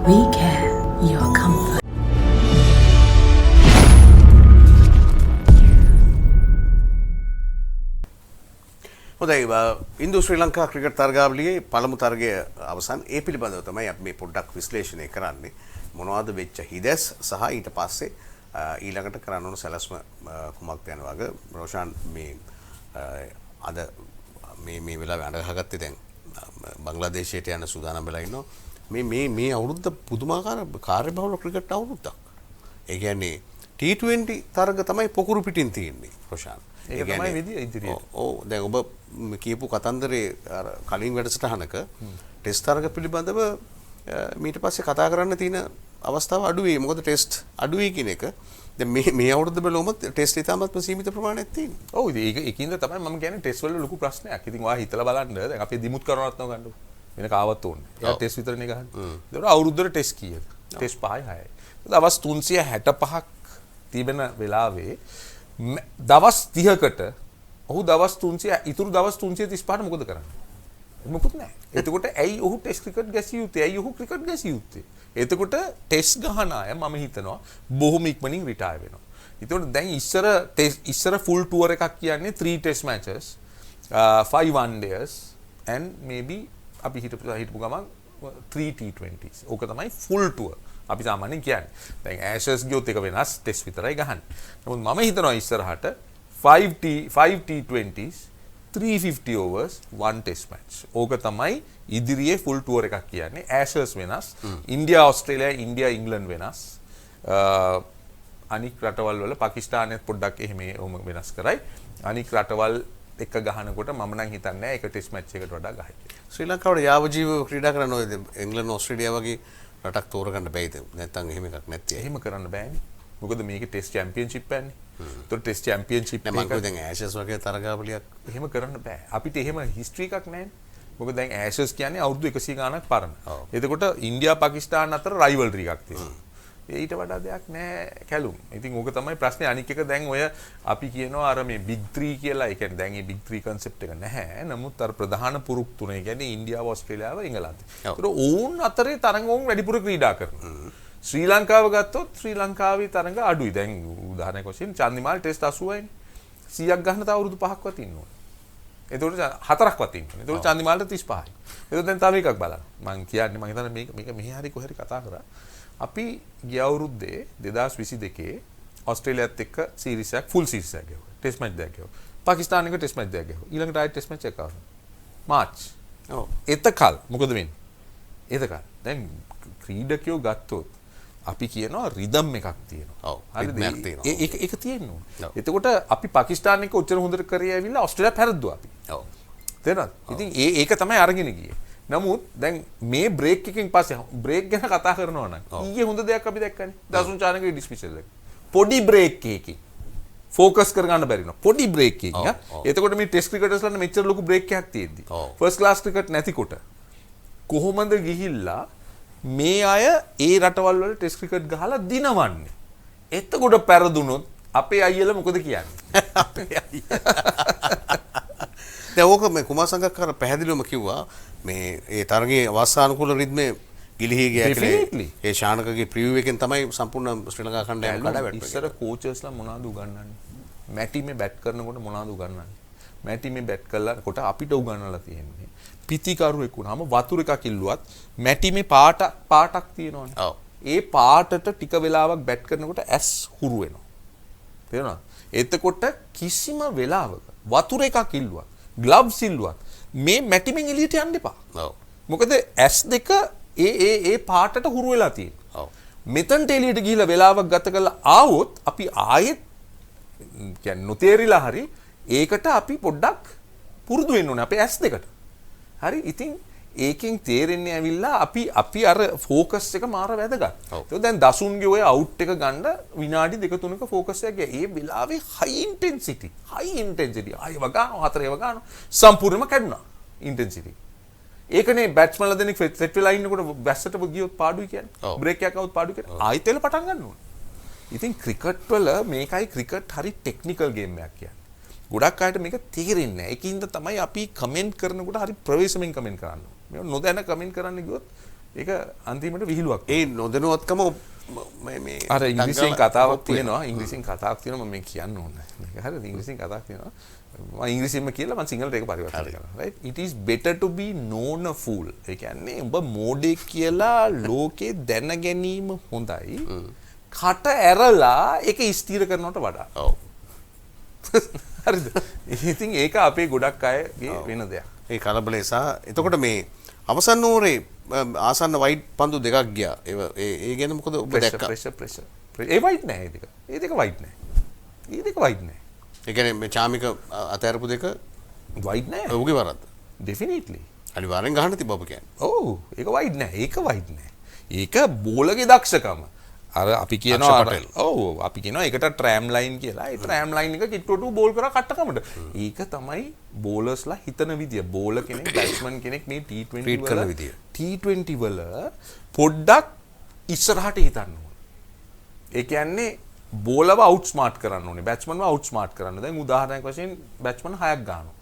We care your comfort. හොඳයි ඉන්දු ශ්‍රී ලංකා ක්‍රිකට් තරගාවලියේ පළමු තරගය අවසන්. ඒ පිළිබඳව තමයි අපි මේ පොඩ්ඩක් විශ්ලේෂණය කරන්නේ. මොනවද වෙච්ච හිදැස් සහ ඊට පස්සේ ඊළඟට කරන්න ඕන සැලැස්ම කුමක්ද යන වගේ රෝෂාන් මේ අද මේ වෙලාවේ අඬගහගත්තේ දැන් බංග්ලාදේශයට යන සූදානම් වෙලා ඉන්නවා. මේ අවුරුද්ද පුදුමාකාර කාර්යබහුල ක්‍රිකට් අවුරුද්දක්. ඒ කියන්නේ T20 තරග තමයි පොකුරු පිටින් තියෙන්නේ රෝෂාන්. ඒක තමයි විදිය ඉදිරියට. ඔව් දැන් ඔබ කියපු කතන්දරේ කලින් වැඩසටහනක ටෙස්ට් තරග පිළිබඳව ඊට පස්සේ කතා කරන්න තියෙන අවස්ථාව අඩුවේ. මොකද ටෙස්ට් අඩුවේ කියන එක දැන් මේ අවුරුද්ද බලවම ටෙස්ට් ඉතාමත්ම සීමිත ප්‍රමාණයක් තියෙනවා. ඔව් ඒකින්ද තමයි මම කියන්නේ ටෙස්ට් වල ලොකු ප්‍රශ්නයක්. ඉතින් ඔයා හිතලා බලන්න දැන් අපි දිමුත් කරනවත් නෝ ගන්නකො. වෙන කාවත් ඕනේ. එයා ටෙස්ට් විතරනේ ගහන්නේ. ඒතකොට අවුරුද්දට ටෙස්ට් කීයද? ටෙස්ට් 5යි 6යි. දවස් 365ක් තිබෙන වෙලාවේ දවස් 30කට ඔහු දවස් 300 ඉතුරු දවස් 335ට මොකද කරන්නේ? මොකුත් නැහැ. එතකොට ඇයි ඔහු ටෙස්ට් ක්‍රිකට් ගැසිය යුත්තේ? ඇයි ඔහු ක්‍රිකට් ගැසිය යුත්තේ? එතකොට ටෙස්ට් ගහන අය මම හිතනවා බොහොම ඉක්මනින් රිටයර් වෙනවා. එතකොට දැන් ඉස්සර ෆුල් ටුවර් එකක් කියන්නේ 3 test matches 5 one days and maybe අපි හිටපු ගමන් 3 T20s. ඕක තමයි ෆුල් ටුවර්. අපි සාමාන්‍යයෙන් කියන්නේ. දැන් ඇෂර්ස් ගියොත් එක වෙනස් ටෙස්ට් විතරයි ගහන්නේ. නමුත් මම හිතනවා ඉස්සරහට 5 T20s 350 overs 1 test match. ඕක තමයි ඉදිරියේ ෆුල් ටුවර් එකක් කියන්නේ. ඇෂර්ස් වෙනස්, ඉන්දියා ඕස්ට්‍රේලියා, ඉන්දියා ඉංග්ලන්ඩ් වෙනස්. අනික් රටවල් වල පාකිස්තානයත් පොඩ්ඩක් එහෙම වෙනස් කරයි. අනික් රටවල් එක ගහනකොට මම නම් හිතන්නේ ඒක ටෙස්ට් මැච් එකට වඩා ගහයි කියලා. ශ්‍රී ලංකාවට යාවජීව ක්‍රීඩා කරන ඔය එංගලන්ත ඕස්ට්‍රේලියා වගේ රටක් තෝරගන්න බැයිද? නැත්නම් එහෙම එකක් නැත්තේ. එහෙම කරන්න බෑනේ. මොකද මේකේ ටෙස්ට් චැම්පියන්ෂිප් යන්නේ. ඒතකොට ටෙස්ට් චැම්පියන්ෂිප් එක මම දැන් ඇෂස් වගේ තරගාවලියක් එහෙම කරන්න බෑ. අපිට එහෙම හිස්ටරි එකක් නැහැ. මොකද දැන් ඇෂස් කියන්නේ අවුරුදු 100 ගාණක් පරණ. එතකොට ඉන්දියා පාකිස්තාන අතර රයිවල්රි එකක් තියෙනවා. ඊට වඩා දෙයක් නැහැ කැලුම්. ඉතින් ඕක තමයි ප්‍රශ්නේ. අනික් එක දැන් ඔය අපි කියනවා අර මේ බිග් 3 කියලා. ඒ කියන්නේ දැන් මේ බිග් 3 concept එක නැහැ. නමුත් අර ප්‍රධාන පුරුක් තුන කියන්නේ ඉන්දියාව, ඕස්ට්‍රේලියාව, එංගලන්තය. ඒතර ඕන් අතරේ තරඟ ඕන් වැඩිපුර ක්‍රීඩා කරනවා. ශ්‍රී ලංකාව ගත්තොත් ශ්‍රී ලංකාවේ තරඟ අඩුයි. දැන් උදාහරණයක් වශයෙන් චන්දිමාල් ටෙස්ට් 80යිනේ. 100ක් ගන්න තව අවුරුදු 5ක්වත් ඉන්න ඕනේ. එතකොට 4ක්වත් ඉන්න ඕනේ. එතකොට චන්දිමාල්ට 35යි. එතකොට දැන් තව එකක් බලන්න. මම කියන්නේ මම හිතන්නේ මේක මෙහි හරි කොහරි කතා කරා. අපි ගිය අවුරුද්දේ 2022 ඕස්ට්‍රේලියාත් එක්ක සීරීස් එකක් ෆුල් සීරීස් එකක් ගැහුවා. ටෙස්ට් මැච් දෙකක් ගැහුවා. පාකිස්තාන එක ටෙස්ට් මැච් දෙකක් ගැහුවා. ඊළඟට ආයෙත් ටෙස්ට් මැච් එකක් ආවා. මාර්ච්. ඔව්. එතකල් මොකද වෙන්නේ? එතකල් දැන් ක්‍රීඩකයෝ ගත්තොත් අපි කියනවා රිදම් එකක් තියෙනවා. ඔව්. රිද්මයක් තියෙනවා. ඒක තියෙන්න ඕනේ. එතකොට අපි පාකිස්තාන එක ඔච්චර හොඳට කරේ ඇවිල්ලා ඕස්ට්‍රේලියා පැරද්දුවා අපි. ඔව්. තේරෙනවද? ඉතින් ඒක තමයි අරගෙන ගියේ. නමුත් දැන් මේ බ්‍රේක් එකකින් පස්සේ බ්‍රේක් ගැන කතා කරනවා නම් ඊයේ හොඳ දෙයක් අපි දැක්කනේ. දසුන් චානකගේ ඩිස්මිසල් එක. පොඩි බ්‍රේක් එකකින් ෆෝකස් කරගන්න බැරි වෙනවා. පොඩි බ්‍රේක් එකකින්. එතකොට මේ ටෙස්ට් ක්‍රිකටර්ස්ලන්න මෙච්චර ලොකු බ්‍රේක් එකක් තියෙද්දි. ෆස්ට් ක්ලාස් ක්‍රිකට් නැතිකොට කොහොමද ගිහිල්ලා මේ අය ඒ රටවල් වල ටෙස්ට් ක්‍රිකට් ගහලා දිනවන්නේ. එතකොට පෙරදුනොත් අපේ අයියලා මොකද කියන්නේ? අපේ අයියලා. දැන් ඕක මේ කුමාර සංගක්කාර පැහැදිලිවම කිව්වා මේ ඒ තරගයේ අවස්ථානුකූල රිද්මේ ගිලිහි ගියා කියලා. ඒ ශානකගේ ප්‍රිවිව් එකෙන් තමයි සම්පූර්ණ ශ්‍රී ලංකා කණ්ඩායම කඩාවැටුනේ. ඉස්සර කෝචර්ස්ලා මොනවද උගන්වන්නේ? මැටිමේ බැට් කරනකොට මොනවද උගන්වන්නේ? මැටිමේ බැට් කළාකොට අපිට උගන්වලා තියෙන්නේ පිතිකරුවෙක් වුණාම වතුර එකක් ඉල්ලුවත් මැටිමේ පාටක් තියෙනවනේ. ඔව්. ඒ පාටට ටික වෙලාවක් බැට් කරනකොට ඇස් හුරු වෙනවා. තේරුණාද? එතකොට කිසිම වෙලාවක වතුර එකක් ඉල්ලුවත්, ග්ලව්ස් ඉල්ලුවත් මේ මැටිමෙන් එළියට යන්න එපා. ඔව්. මොකද ඇස් දෙක ඒ පාටට හුරු වෙලා තියෙනවා. ඔව්. මෙතනට එළියට ගිහිල්ලා වෙලාවක් ගත කරලා ආවොත් අපි ආයෙත් කියන්නේ නොතේරිලා හරි ඒකට අපි පොඩ්ඩක් පුරුදු වෙන්න ඕනේ අපේ ඇස් දෙකට. හරි ඉතින් ඒකෙන් තේරෙන්නේ ඇවිල්ලා අපි අර ෆෝකස් එක මාර වැදගත්. ඒක දැන් දසුන්ගේ ඔය අවුට් එක ගන්න විනාඩි 2-3ක ෆෝකස් එක ගියා. ඒ වෙලාවේ හයි ඉන්ටෙන්සිටි ආයෙ වගානවා 4 වගානවා සම්පූර්ණයෙන්ම කැඩුනා ඉන්ටෙන්සිටි. ඒකනේ බැට්ස්මන්ලා දෙනෙක් සෙට් වෙලා ඉන්නකොට වැස්සට ගියොත් පාඩුයි කියන්නේ. බ්‍රේක් එකක් આવුත් පාඩුයි කියන්නේ. ආයෙත් එල පටන් ගන්න ඕනේ. ඉතින් ක්‍රිකට් වල මේකයි ක්‍රිකට් හරි ටෙක්නිකල් ගේම් එකක් කියන්නේ. ගොඩක් අයට මේක තේරෙන්නේ නැහැ. ඒකින්ද තමයි අපි කමෙන්ට් කරනකොට හරි ප්‍රවේශමෙන් කමෙන්ට් කරන්නේ. මේ නොදැන කමෙන්ට් කරන්න ගියොත් ඒක අන්තිමට විහිළුවක්. ඒ නොදැනුවත්කම මේ අර ඉංග්‍රීසියෙන් කතාවක් තියෙනවා. ඉංග්‍රීසියෙන් කතාවක් තියෙනවා මම කියන්න ඕනේ. මේක හරියට ඉංග්‍රීසියෙන් කතාවක් තියෙනවා. මම ඉංග්‍රීසියෙන්ම කියලා මම සිංහලට ඒක පරිවර්තන කරනවා. right? It is better to be known a fool. ඒ කියන්නේ ඔබ මෝඩෙක් කියලා ලෝකේ දැන ගැනීම හොඳයි. කට ඇරලා ඒක ස්ථිර කරනවට වඩා. ඔව්. හරිද? ඉතින් ඒක අපේ ගොඩක් අයගේ වෙන දෙයක්. ඒ කලබලේ සහ එතකොට මේ අවසන් ඕරේ ආසන්න වයිට් පන්දු දෙකක් ගියා. ඒ ගැන මොකද ඔබ දැක්කා? ප්‍රෙෂර්. ඒ වයිට් නෑ ඒ දෙක. ඒ දෙක වයිට් නෑ. ඒ දෙක වයිට් නෑ. ඒ කියන්නේ මේ චාමික අතහැරපු දෙක වයිට් නෑ. ඔහුගේ වරද්ද. ඩෙෆිනිට්ලි. අනිවාර්යෙන් ගහන්න තිබ්බ ඔබ කියන්නේ. ඔව් ඒක වයිට් නෑ. ඒක වයිට් නෑ. ඒක බෝලගේ දක්ෂකම. අර අපි කියනවා ඔව් අපි කියනවා ඒකට ට්‍රෑම් ලයින් කියලා. ඒ ට්‍රෑම් ලයින් එක කිට්ටුවට බෝල් කරා කට්ටකමට. ඒක තමයි බෝලර්ස්ලා හිතන විදිය. බෝලර් කෙනෙක් බැට්ස්මන් කෙනෙක් මේ T20 කරන විදිය. T20 වල පොඩ්ඩක් ඉස්සරහට හිතන්න ඕනේ. ඒ කියන්නේ බෝලව අවුට්ස්මාර්ට් කරන්න ඕනේ. බැට්ස්මන්ව අවුට්ස්මාර්ට් කරන්න. දැන් උදාහරණයක් වශයෙන් බැට්ස්මන් 6ක් ගන්නවා.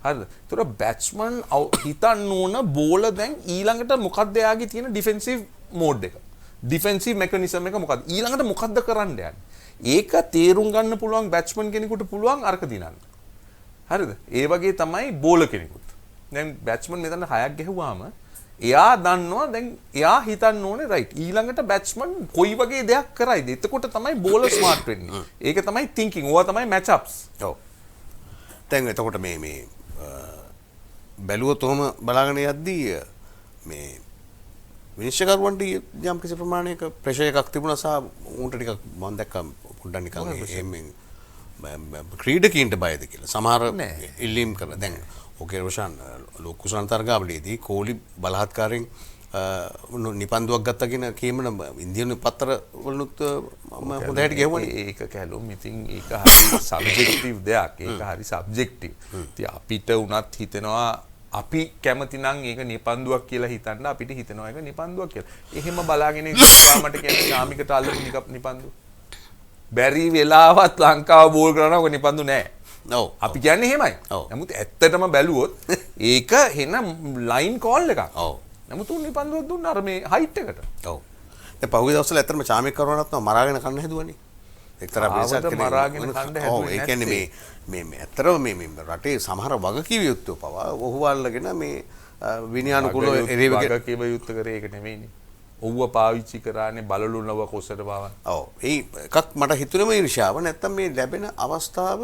හරිද? ඒතර බැට්ස්මන් හිතන්න ඕන බෝලර් දැන් ඊළඟට මොකක්ද එයාගේ තියෙන ඩිෆෙන්සිව් මෝඩ් එක. ඩිෆෙන්සිව් මෙකනිසම් එක මොකක්ද? ඊළඟට මොකක්ද කරන්න යන්නේ? ඒක තේරුම් ගන්න පුළුවන් බැට්ස්මන් කෙනෙකුට පුළුවන් අරක දිනන්න. හරිද? ඒ වගේ තමයි බෝලර් කෙනෙකුට. දැන් බැට්ස්මන් මෙතන 6ක් ගැහුවාම එයා දන්නවා දැන් එයා හිතන්න ඕනේ රයිට් ඊළඟට බැට්ස්මන් කොයි වගේ දෙයක් කරයිද? එතකොට තමයි බෝලර් ස්මාර්ට් වෙන්නේ. ඒක තමයි තින්කින්. ඕවා තමයි මැච් අප්ස්. ඔව්. දැන් එතකොට මේ බැලුවොත් ඔහම බලාගෙන යද්දී මේ විනිශ්චයකරුවන්ට යම් කිසි ප්‍රමාණයක ප්‍රෙෂර් එකක් තිබුණා සහ උන්ට ටිකක් මම දැක්කා පොඩ්ඩක් නිකන් එම්ෙන් ක්‍රීඩකීන්ට බයද කියලා. සමහර ඉල්ලීම් කරලා දැන් ඕකේ රොෂාන් ලෝකුසන් තරගාවලියේදී කෝලි බලහත්කාරයෙන් නිපන්දුවක් ගත්තා කියන කීමන ඉන්දියානු පත්තර වලුත් මම හොඳ හැටි ගෙවුවා. ඒක කැලුම් ඉතින් ඒක හරි සබ්ජෙක්ටිව් දෙයක්. ඒක හරි සබ්ජෙක්ටිව්. ඉතින් අපිට උනත් හිතෙනවා අපි කැමති නම් ඒක නිපන්දුවක් කියලා හිතන්න අපිට හිතෙනවා ඒක නිපන්දුවක් කියලා. එහෙම බලාගෙන ඉස්සරහට කියන්නේ ශාමිකට අල්ලපු නිපන්දුව. බැරි වෙලාවත් ලංකාව බෝල් කරනවා ඔක නිපන්දු නෑ. ඔව්. අපි කියන්නේ එහෙමයි. නමුත් ඇත්තටම බැලුවොත් ඒක හෙන ලයින් කෝල් එකක්. ඔව්. නමුත් උන් නිපන්දුවක් දුන්නා අර මේ හයිට් එකට. ඔව්. දැන් පහුගිය දවස්වල ඇත්තටම ශාමික කරවනත් මරාගෙන කන්න හැදුවනේ. එක්තරා පිරිසක් මරාගෙන කන්න හැදුවේ. ඔව්. ඒ කියන්නේ මේ ඇත්තටම මේ රටේ සමහර වගකීම් යුක්තව පවා ඔහු වල්ලගෙන මේ විනයානුකූලව වගකීම යුක්ත කරේ ඒක නෙමෙයිනේ. ඔව්ව පාවිච්චි කරානේ බලලු නව කොසට බව. ඔව්. ඒ එකක් මට හිතුනේම ඊර්ෂ්‍යාව නැත්තම් මේ ලැබෙන අවස්ථාව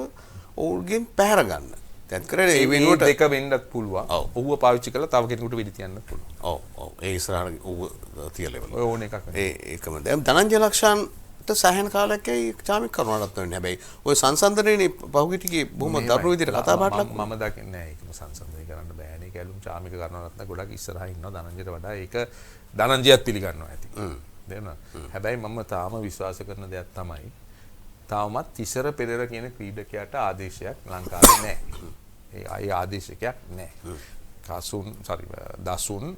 ඔවුන්ගෙන් පැහැර ගන්න. දැන් කරේ ඒ වෙනුවට දෙක වෙන්නත් පුළුවන්. ඔහුව පාවිච්චි කරලා තව කෙනෙකුට වෙඩි තියන්නත් පුළුවන්. ඔව් ඔව් ඒ ඉස්සරහට ඌ තියලා ඉවරයි. ඔය ඕන එකක්. ඒකම දැන් ධනංජය ලක්ෂාන්ට සෑහෙන කාලයක් ඇයි චාමික කරුණාරත්න වෙන්නේ. හැබැයි ඔය සංසන්දනයේනේ පහුගිය ටිකේ බොහොම දරුණු විදිහට කතා බහට ලක් මම දකින්නේ නැහැ ඒකම සංසන්දනය කරන්න බෑනේ. ඒක ඇලුම් චාමික කරුණාරත්න ගොඩක් ඉස්සරහා ඉන්නවා ධනංජයට වඩා. ඒක ධනංජයත් පිළිගන්නවා ඇති. හැබැයි මම තාම විශ්වාස කරන දෙයක් තමයි තාමත් තිසර පෙරේර කියන ක්‍රීඩකයාට ආදේශයක් ලංකාවේ නැහැ. ඒ ආදේශකයක් නැහැ. දසුන්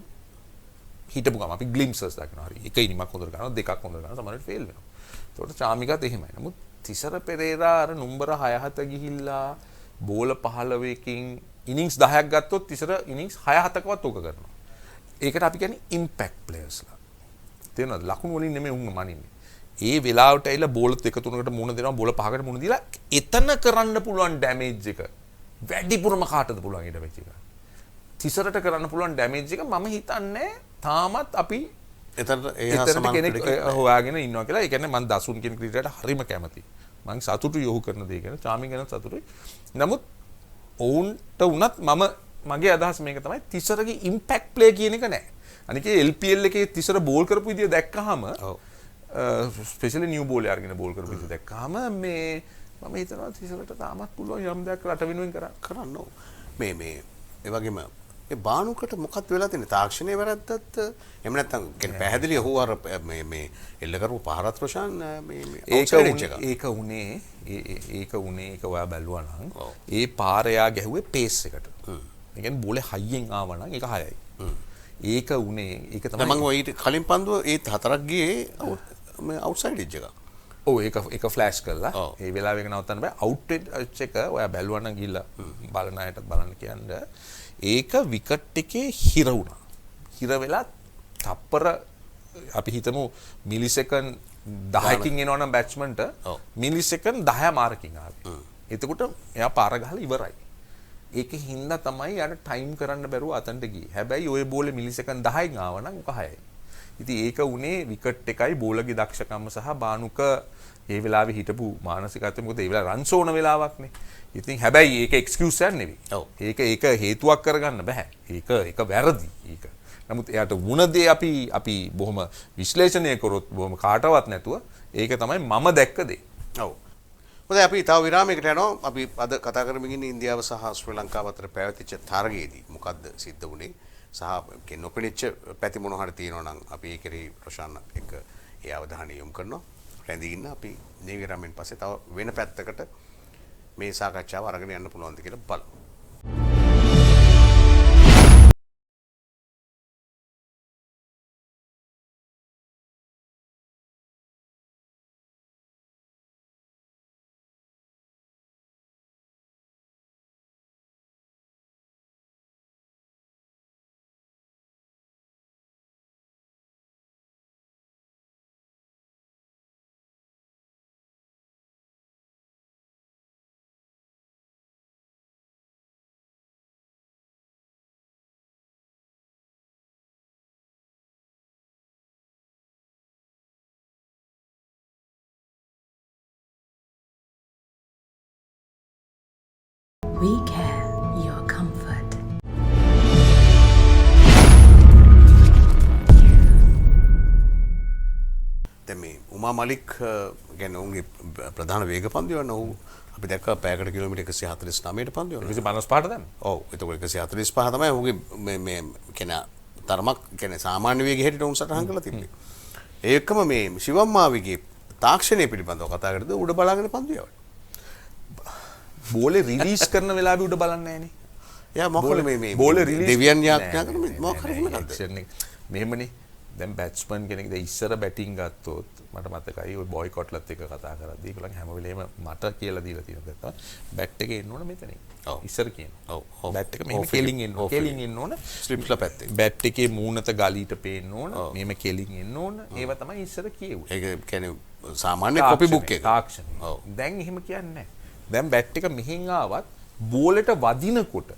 හිටපු ගම අපි ග්ලිම්සස් දකිනවා. හරි. එක ඉනිමක් හොඳට ගන්නවා, දෙකක් හොඳට ගන්නවා, සමහරවිට ෆේල් වෙනවා. ඒකට චාමිකත් එහෙමයි. නමුත් තිසර පෙරේරා අර නුම්බර 6-7 ගිහිල්ලා බෝල 15කින් ඉනිංස් 10ක් ගත්තොත් තිසර ඉනිංස් 6-7කවත් ඕක කරනවා. ඒකට අපි කියන්නේ ඉම්පැක්ට් ප්ලේයර්ස්ලා. තේරෙනවද? ලකුණු වලින් නෙමෙයි උන් මනින්නේ. ඒ වෙලාවට ඇවිල්ලා බෝල 2-3කට මුණ දෙනවා, බෝල 5කට මුණ දීලා එතන කරන්න පුළුවන් ඩැමේජ් එක වැඩිපුරම කාටද පුළුවන් ඊට වෙච්ච එක. තිසරට කරන්න පුළුවන් ඩැමේජ් එක මම හිතන්නේ තාමත් අපි එතනට ඒ හා සමාන කෙනෙක් හොයාගෙන ඉන්නවා කියලා. ඒ කියන්නේ මම දසුන් කියන ක්‍රීඩයට හරිම කැමතියි. මම සතුටුයි යොහු කරන දේ ගැන, චාමින් ගැන සතුටුයි. නමුත් ඔවුන්ට උනත් මගේ අදහස මේක තමයි තිසරගේ ඉම්පැක්ට් ප්ලේ කියන එක නෑ. අනික LPL එකේ තිසර බෝල් කරපු විදිය දැක්කහම ස්පෙෂලි නිව් බෝලේ අරගෙන බෝල් කරපු විදිය දැක්කහම මේ මම හිතනවා තිසරට තාමත් පුළුවන් යම් දෙයක් රට වෙනුවෙන් කරන්න ඕන. මේ ඒ වගේම ඒ බානුකට මොකක්ද වෙලා තියෙන්නේ? තාක්ෂණයේ වැරද්දත් එහෙම නැත්නම් කියන්නේ පැහැදිලි ඔහු අර මේ එල්ල කරපු පහරත් රොෂාන් මේ ඒක උනේ ඒක ඔයා බැලුවා නම් ඒ පාරයා ගැහුවේ පේස් එකට. ඒ කියන්නේ බෝලේ හයියෙන් ආවා නම් ඒක 6යි. ඒක උනේ ඒක තමයි මම ඔය කලින් පන්දුව ඒත් 4ක් ගියේ මේ අවුට්සයිඩ් එජ් එක. ඔව් ඒක ෆ්ලෑෂ් කරලා ඒ වෙලාවෙ එක නවත්තන්න බෑ. අවුට් එජ් එක ඔයා බැලුවා නම් ගිහලා බලන අයටත් බලන්න කියන්නේ ඒක විකට් එකේ හිර වුණා. හිර වෙලා තප්පර අපි හිතමු මිලිසෙකන්ඩ් 10කින් එනවනම් බැට්ස්මන්ට මිලිසෙකන්ඩ් 10 මාරකින් ආවේ. එතකොට එයා පාර ගහලා ඉවරයි. ඒක හින්දා තමයි යාට ටයිම් කරන්න බැරුව අතන්ට ගියේ. හැබැයි ওই බෝලේ මිලිසෙකන්ඩ් 10න් ආවනම් උක 6යි. ඉතින් ඒක උනේ විකට් එකයි බෝලගේ දක්ෂකම සහ බානුක ඒ වෙලාවේ හිටපු මානසිකත්වය. මොකද ඒ වෙලාව රන්ස් ඕන වෙලාවක්නේ. ඉතින් හැබැයි ඒක එක්ස්කියුස් එකක් නෙවෙයි. ඒක හේතුවක් කරගන්න බෑ. ඒක වැරදි. ඒක. නමුත් එයාට වුණ දේ අපි බොහොම විශ්ලේෂණය කරොත් බොහොම කාටවත් නැතුව ඒක තමයි මම දැක්ක දේ. ඔව්. හොඳයි අපි තව විරාමයකට යනවා. අපි අද කතා කරමින් ඉන්නේ ඉන්දියාව සහ ශ්‍රී ලංකාව අතර පැවතිච්ච තරගයේදී මොකද්ද සිද්ධ වුනේ සහ නොපෙනිච්ච පැති මොන හරි තියෙනවා නම් අපි ඒ කෙරෙහි ප්‍රශාන්ත එක්ක ඒ අවධානය යොමු කරනවා. රැඳී ඉන්න අපි මේ විරාමයෙන් පස්සේ තව වෙන පැත්තකට මේ සාකච්ඡාව අරගෙන යන්න පුළුවන්ද කියලා බලමු. We care your comfort. දැන් මේ උමා මලික් ගැන උන්ගේ ප්‍රධාන වේග පන්දු යන ඔහු අපි දැක්කා පැයකට කිලෝමීටර් 149ට පන්දු යනවා. 155ට දැන්. ඔව් එතකොට 145 තමයි ඔහුගේ මේ කියන තරමක් කියන්නේ සාමාන්‍ය වේගය හැටියට උන් සටහන් කරලා තිබ්බේ. ඒකම මේ ශිවම්මාවිගේ තාක්ෂණය පිළිබඳව කතා කරද්දී උඩ බලාගෙන පන්දු යවනවා. බෝලේ රිලීස් කරන වෙලාවෙ උඩ බලන්නේ නැහනේ. යා මොකද මේ බෝලේ රිලීස් දෙවියන් යාඥා කරන මොකක් හරි මෙහෙමනේ. දැන් බැට්ස්මන් කෙනෙක් දැන් ඉස්සර බැටිං ගත්තොත් මට මතකයි ඔය බොයිකොට්ලත් එක්ක කතා කරද්දී ඒගොල්ලන් හැම වෙලේම මට කියලා දීලා තියෙන දේ තමයි බැට් එකේ එන්න ඕන මෙතනින්. ඉස්සර කියනවා. ඔව්. බැට් එක මෙහෙම කෙලින් එන්න ඕන. කෙලින් එන්න ඕන. ස්ලිප්ස්ලා පැත්තේ. බැට් එකේ මූණත ගලීට පේන්න ඕන. මෙහෙම කෙලින් එන්න ඕන. ඒව තමයි ඉස්සර කියෙව්වේ. ඒක කියන්නේ සාමාන්‍ය කොපි බුක් එක. තාක්ෂණය. දැන් එහෙම කියන්නේ නැහැ. දැන් බැට් එක මෙහෙන් ආවත් බෝලෙට වදිනකොට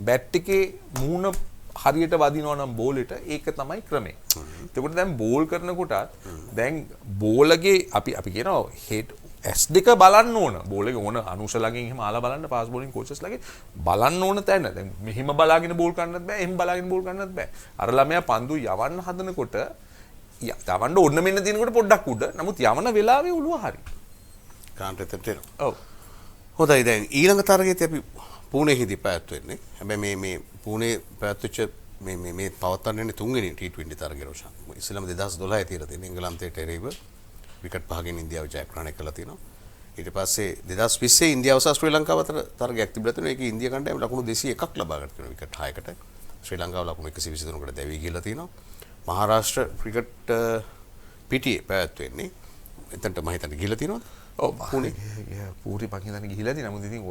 බැට් එකේ මූණ හරියට වදිනවා නම් බෝලෙට ඒක තමයි ක්‍රමය. එතකොට දැන් බෝල් කරනකොට දැන් බෝලගේ අපි කියනවා හෙඩ් S2 බලන්න ඕන. බෝල් එක ඕන අනුෂලගෙන් එහෙම ආලා බලන්න ෆාස්ට් බෝලින් කෝචස් ලගේ බලන්න ඕන තැන. දැන් මෙහිම බලාගෙන බෝල් කරන්නත් බෑ, එහෙම බලාගෙන බෝල් කරන්නත් බෑ. අර ළමයා පන්දු යවන්න හදනකොට යවන්න ඕන මෙන්න දිනකොට පොඩ්ඩක් උඩ. නමුත් යවන වෙලාවේ ඔළුව හරි. කාන්ට එතනට එනවා. ඔව්. හොඳයි දැන් ඊළඟ තරගයේදී අපි පූනේහිදී පැවැත්වෙන්නේ. හැබැයි මේ පූනේ පැවැත්වෙච්ච මේ පවත්වන්නේ තුන්වෙනි T20 තරගය රෝෂන්. ඉස්සෙල්ලාම 2012 තියලා තියෙන එංගලන්තයට එරෙහිව විකට් පහකින් ඉන්දියාව ජයග්‍රහණය කළා තියෙනවා. ඊට පස්සේ 2020 ඉන්දියාව සහ ශ්‍රී ලංකාව අතර තරගයක් තිබුණා තියෙනවා. ඒකේ ඉන්දියා කණ්ඩායම ලකුණු 201ක් ලබා ගන්න තියෙනවා විකට් 6කට. ශ්‍රී ලංකාව ලකුණු 123කට දැවී ගිහලා තියෙනවා. මහාරාෂ්ට්‍ර ක්‍රිකට් පිටියේ පැවැත්වෙන්නේ. එතනට මම හිතන්නේ ගිහලා තියෙනවද? ඔව් පුනේ පූරි පකින්දන ගිහිලා තියෙනවා. නමුත් ඉතින්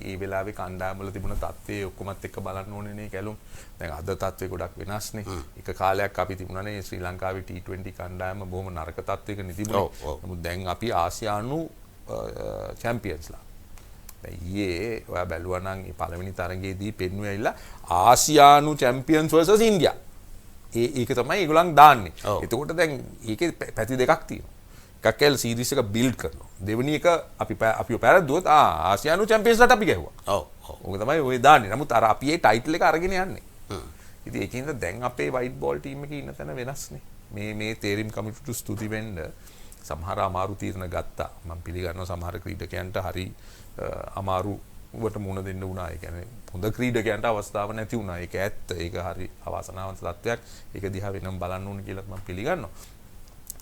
ඒ වෙලාවේ කණ්ඩායම් වල තිබුණ තත්ත්වයේ ඔක්කොමත් එක්ක බලන්න ඕනේ නේ කැලුම්. දැන් අද තත්ත්වය ගොඩක් වෙනස්නේ. එක කාලයක් අපි තිබුණානේ ශ්‍රී ලංකාවේ T20 කණ්ඩායම බොහොම නරක තත්ත්වයක නිතිබුණේ. නමුත් දැන් අපි ආසියානු චැම්පියන්ස්ලා. දැන් ඊයේ ඔයා බැලුවා නම් මේ පළවෙනි තරගයේදී පෙන්වුවේ ඇවිල්ලා ආසියානු චැම්පියන්ස් versus ඉන්දියා. ඒක තමයි ඒගොල්ලන් දාන්නේ. එතකොට දැන් ඒකේ පැති දෙකක් තියෙනවා. එකක් ඇල් සීරීස් එක බිල්ඩ් කරනවා. දෙවෙනි එක අපිව පැරද්දුවොත් ආසියානු චැම්පියන්ස්ලාට අපි ගැහුවා. ඔව්. ඕක තමයි ඔය දාන්නේ. නමුත් අර අපි ඒ ටයිටල් එක අරගෙන යන්නේ. ඉතින් ඒකින්ද දැන් අපේ වයිට් බෝල් ටීම් එකේ ඉන්න තැන වෙනස්නේ. මේ තේරීම් කමිටුවට ස්තුති වෙන්න සමහර අමාරු තීරණ ගත්තා. මම පිළිගන්නවා සමහර ක්‍රීඩකයන්ට හරි අමාරුවට මුහුණ දෙන්න වුණා. ඒ කියන්නේ හොඳ ක්‍රීඩකයන්ට අවස්ථාවක් නැති වුණා. ඒක ඇත්ත. ඒක හරි අවාසනාවන්ත තත්ත්වයක්. ඒක දිහා වෙනම බලන්න ඕනේ කියලා මම පිළිගන්නවා.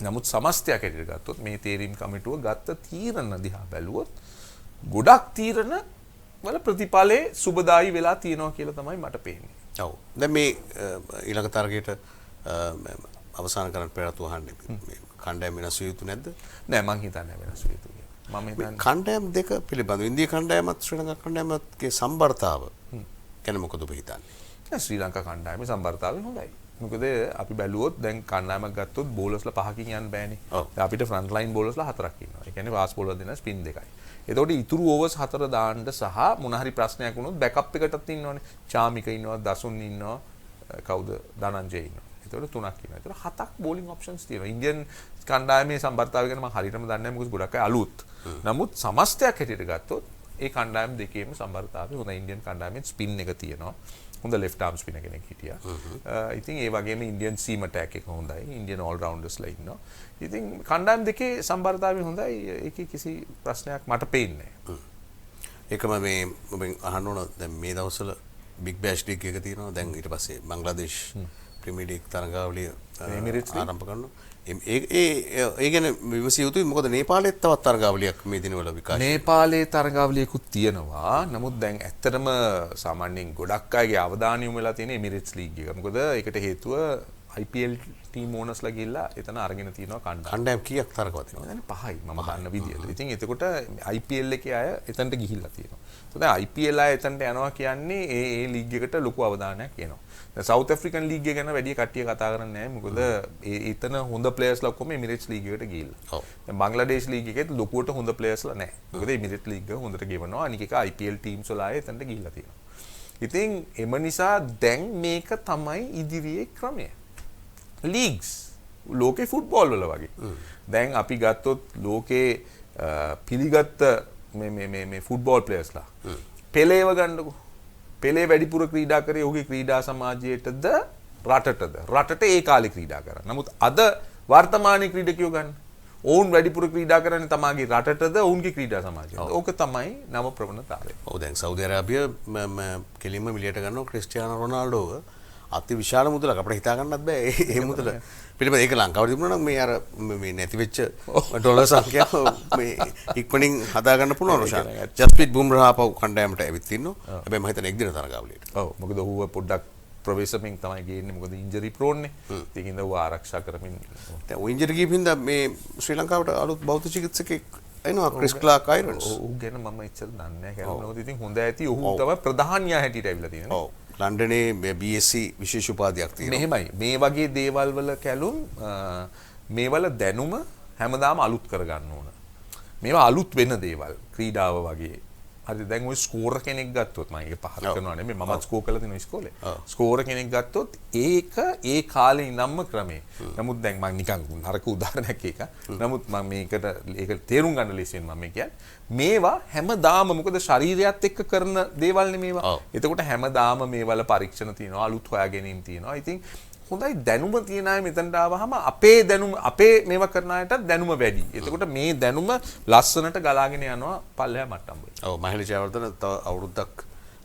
නමුත් සමස්තයක් හැටියට ගත්තොත් මේ තේරීම් කමිටුව ගත්ත තීරණ දිහා බැලුවොත් ගොඩක් තීරණ වල ප්‍රතිඵලයේ සුබදායි වෙලා තියෙනවා කියලා තමයි මට පේන්නේ. ඔව්. දැන් මේ ඊළඟ තරගයට අවසන් කරන්න පෙරතු අහන්නේ මේ කණ්ඩායම වෙනස් විය යුතු නැද්ද? නෑ මං හිතන්නේ වෙනස් විය යුතු කියලා. මම හිතන්නේ කණ්ඩායම් දෙක පිළිබඳව ඉන්දියා කණ්ඩායමත් ශ්‍රී ලංකා කණ්ඩායමත්ගේ සම්බරතාව ගැන මොකද ඔබ හිතන්නේ? ශ්‍රී ලංකා කණ්ඩායමේ සම්බරතාවය හොඳයි. මොකද අපි බැලුවොත් දැන් කණ්ඩායමක් ගත්තොත් බෝලර්ස්ලා 5කින් යන්න බෑනේ. අපිට ෆ්‍රන්ට් ලයින් බෝලර්ස්ලා 4ක් ඉන්නවා. ඒ කියන්නේ ෆාස්ට් බෝලර් දෙන ස්පින් දෙකයි. එතකොට ඉතුරු ඕවර්ස් 4 දාන්න සහ මොන හරි ප්‍රශ්නයක් වුණොත් බෑකප් එකටත් ඉන්නවනේ. චාමික ඉන්නවා, දසුන් ඉන්නවා, කවුද? ධනංජය ඉන්නවා. එතකොට 3ක් ඉන්නවා. එතකොට 7ක් බෝලිං ඔප්ෂන්ස් තියෙනවා. ඉන්දියන් කණ්ඩායමේ සම්බරතාවය ගැන මම හරියටම දන්නේ නැහැ. මොකද ගොඩක් අය අලුත්. නමුත් සමස්තයක් හැටියට ගත්තොත් ඒ කණ්ඩායම් දෙකේම සම්බරතාවය හොඳයි. ඉන්දියන් කණ්ඩායමේ ස්පින් එක තියෙනවා. හොඳ left arm spinner කෙනෙක් හිටියා. ඉතින් ඒ වගේම ඉන්දියන් සීම ඇටැක් එක හොඳයි. ඉන්දියන් all roundersලා ඉන්නවා. ඉතින් කණ්ඩායම් දෙකේ සම්බරතාවය හොඳයි. ඒකේ කිසි ප්‍රශ්නයක් මට පේන්නේ නැහැ. ඒකම මේ ඔබෙන් අහන්න ඕන දැන් මේ දවස්වල බිග් බෑෂ් ලීග් එක තියෙනවා. දැන් ඊට පස්සේ බංග්ලාදේශ් ප්‍රීමියර් ලීග් තරගාවලිය ආරම්භ කරනවා. ඒ ගැන විමසිය යුතුයි. මොකද නේපාලෙත් තවත් තරගාවලියක් මේ දිනවල විකාශය. නේපාලයේ තරගාවලියකුත් තියෙනවා. නමුත් දැන් ඇත්තටම සාමාන්‍යයෙන් ගොඩක් අයගේ අවධානය යොමු වෙලා තියෙන එමිරේට්ස් ලීග් එක. මොකද ඒකට හේතුව IPL ටීම් ඕනර්ස්ලා ගිහිල්ලා එතන අරගෙන තියෙනවා කණ්ඩායම් කීයක් තරගවත් තියෙනවද? දැන් 5යි මම දන්න විදියට. ඉතින් එතකොට IPL එකේ අය එතනට ගිහිල්ලා තියෙනවා. So දැන් IPL අය එතනට යනවා කියන්නේ ඒ ලීග් එකට ලොකු අවධානයක් එනවා. දැන් සවුත් ඇෆ්‍රිකන් ලීග් එක ගැන වැඩි කට්ටිය කතා කරන්නේ නැහැ. මොකද එතන හොඳ ප්ලේයර්ස්ලා ඔක්කොම එමිරේට්ස් ලීග් එකට ගිහිල්ලා. ඔව්. දැන් බංග්ලාදේශ් ලීග් එකේත් ලොකුවට හොඳ ප්ලේයර්ස්ලා නැහැ. මොකද එමිරේට්ස් ලීග් එක හොඳට ගෙවනවා. අනික එක IPL ටීම්ස් වල අය එතනට ගිහිල්ලා තියෙනවා. ඉතින් එම නිසා දැන් මේක තමයි ඉදිරියේ ක්‍රමය. ලීග්ස් ලෝකේ ෆුට්බෝල් වල වගේ. දැන් අපි ගත්තොත් ලෝකේ පිළිගත්ත මේ ෆුට්බෝල් ප්ලේයර්ස්ලා පෙලේව ගන්නකො. පෙලේ වැඩිපුර ක්‍රීඩා කරේ ඔහුගේ ක්‍රීඩා සමාජයටද රටටද? රටට ඒ කාලේ ක්‍රීඩා කරා. නමුත් අද වර්තමානයේ ක්‍රීඩකයෝ ගන්න. ඔවුන් වැඩිපුර ක්‍රීඩා කරන්නේ තමාගේ රටටද ඔවුන්ගේ ක්‍රීඩා සමාජයටද? ඕක තමයි නව ප්‍රවණතාවය. ඔව් දැන් සෞදි අරාබිය කෙලින්ම මිලියට ගන්නවා ක්‍රිස්ටියානෝ රොනාල්ඩෝව. අති විශාල මුදලක් අපිට හිතා ගන්නත් බෑ ඒ මුදල. පිළිබඳ ඒක ලංකාවට තිබුණා නම් මේ අර මේ නැති වෙච්ච ඩොලර් සංඛ්‍යාව මේ ඉක්මනින් හදා ගන්න පුළුවන් රොෂාන්. ජස්ප්‍රීත් බුම්රා ආපහු කණ්ඩායමට ඇවිත් ඉන්නවා. හැබැයි මම හිතන්නේ එක් දින තරගාවලියට. ඔව් මොකද ඌව පොඩ්ඩක් ප්‍රවේශමෙන් තමයි ගේන්නේ. මොකද ඉන්ජරි ප්‍රෝන්නේ. ඒකින්ද ඌ ආරක්ෂා කරමින්. දැන් ඌ ඉන්ජරි ගිහින් මේ ශ්‍රී ලංකාවට අලුත් බෞද්ධ චිකිත්සකෙක් එනවා ක්‍රිස් ක්ලාක් අයිරන්ස්. ඌ ගැන මම එච්චර දන්නේ නැහැ. මොකද ඉතින් හොඳ ඇති ඌ තමයි ප්‍රධානියා හැටියට ඇවිල්ලා තියෙන්නේ. ඔව්. ලන්ඩනේ BSc විශේෂ උපාධියක් තියෙනවා. මෙහෙමයි. මේ වගේ දේවල් වල කැලුම් මේවල දැනුම හැමදාම අලුත් කරගන්න ඕන. මේවා අලුත් වෙන දේවල්. ක්‍රීඩාව වගේ හරි දැන් ඔය ස්කෝර් කෙනෙක් ගත්තොත් මම ඒක පහත් කරනවා නෙමෙයි මමත් ස්කෝර් කරලා තියෙනවා ඉස්කෝලේ. ස්කෝර් කෙනෙක් ගත්තොත් ඒක ඒ කාලේ ඉඳන්ම ක්‍රමේ. නමුත් දැන් මම නිකන් නරක උදාහරණයක් එක. නමුත් මම මේකට ඒක තේරුම් ගන්න ලේසියෙන් මම කියන්නේ මේවා හැමදාම මොකද ශරීරයත් එක්ක කරන දේවල් නේ මේවා. එතකොට හැමදාම මේවල පරීක්ෂණ තියෙනවා අලුත් හොයා ගැනීම තියෙනවා. ඉතින් හොඳයි දැනුම තියන අය මෙතනට ආවහම අපේ දැනුම අපේ මේවා කරන අයටත් දැනුම වැඩි. එතකොට මේ දැනුම ලස්සනට ගලාගෙන යනවා පල්ලෙහා මට්ටම් වලින්. ඔව් මහේල ජයවර්ධන තව අවුරුද්දක්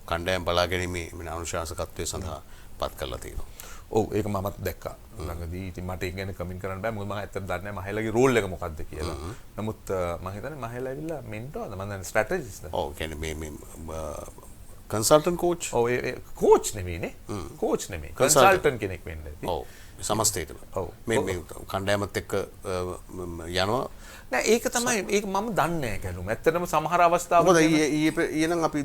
කණ්ඩායම් බලා ගැනීමේ මේ අනුශාසකත්වයේ සඳහා පත් කරලා තියෙනවා. ඔව් ඒක මමත් දැක්කා ළඟදී. ඉතින් මට ඒක ගැන කමෙන්ට් කරන්න බෑ මොකද මම ඇත්තට දන්නේ නැහැ මහේලගේ රෝල් එක මොකක්ද කියලා. නමුත් මම හිතන්නේ මහේල ඇවිල්ලා මෙන්ටෝද මම දන්නේ ස්ට්‍රැටජිස්ට්. ඔව් කියන්නේ මේ කන්සල්ටන්ට් කෝච් කෝච් නෙමෙයිනේ කෝච් නෙමෙයි කන්සල්ටන්ට් කෙනෙක් වෙන්න ඇති. ඔව් සමස්තයටම. ඔව් මේ කණ්ඩායමත් එක්ක යනවා. නෑ ඒක තමයි ඒක මම දන්නේ නැහැ ගැලුම. ඇත්තටම සමහර අවස්ථාවල මොකද ඊනම් අපි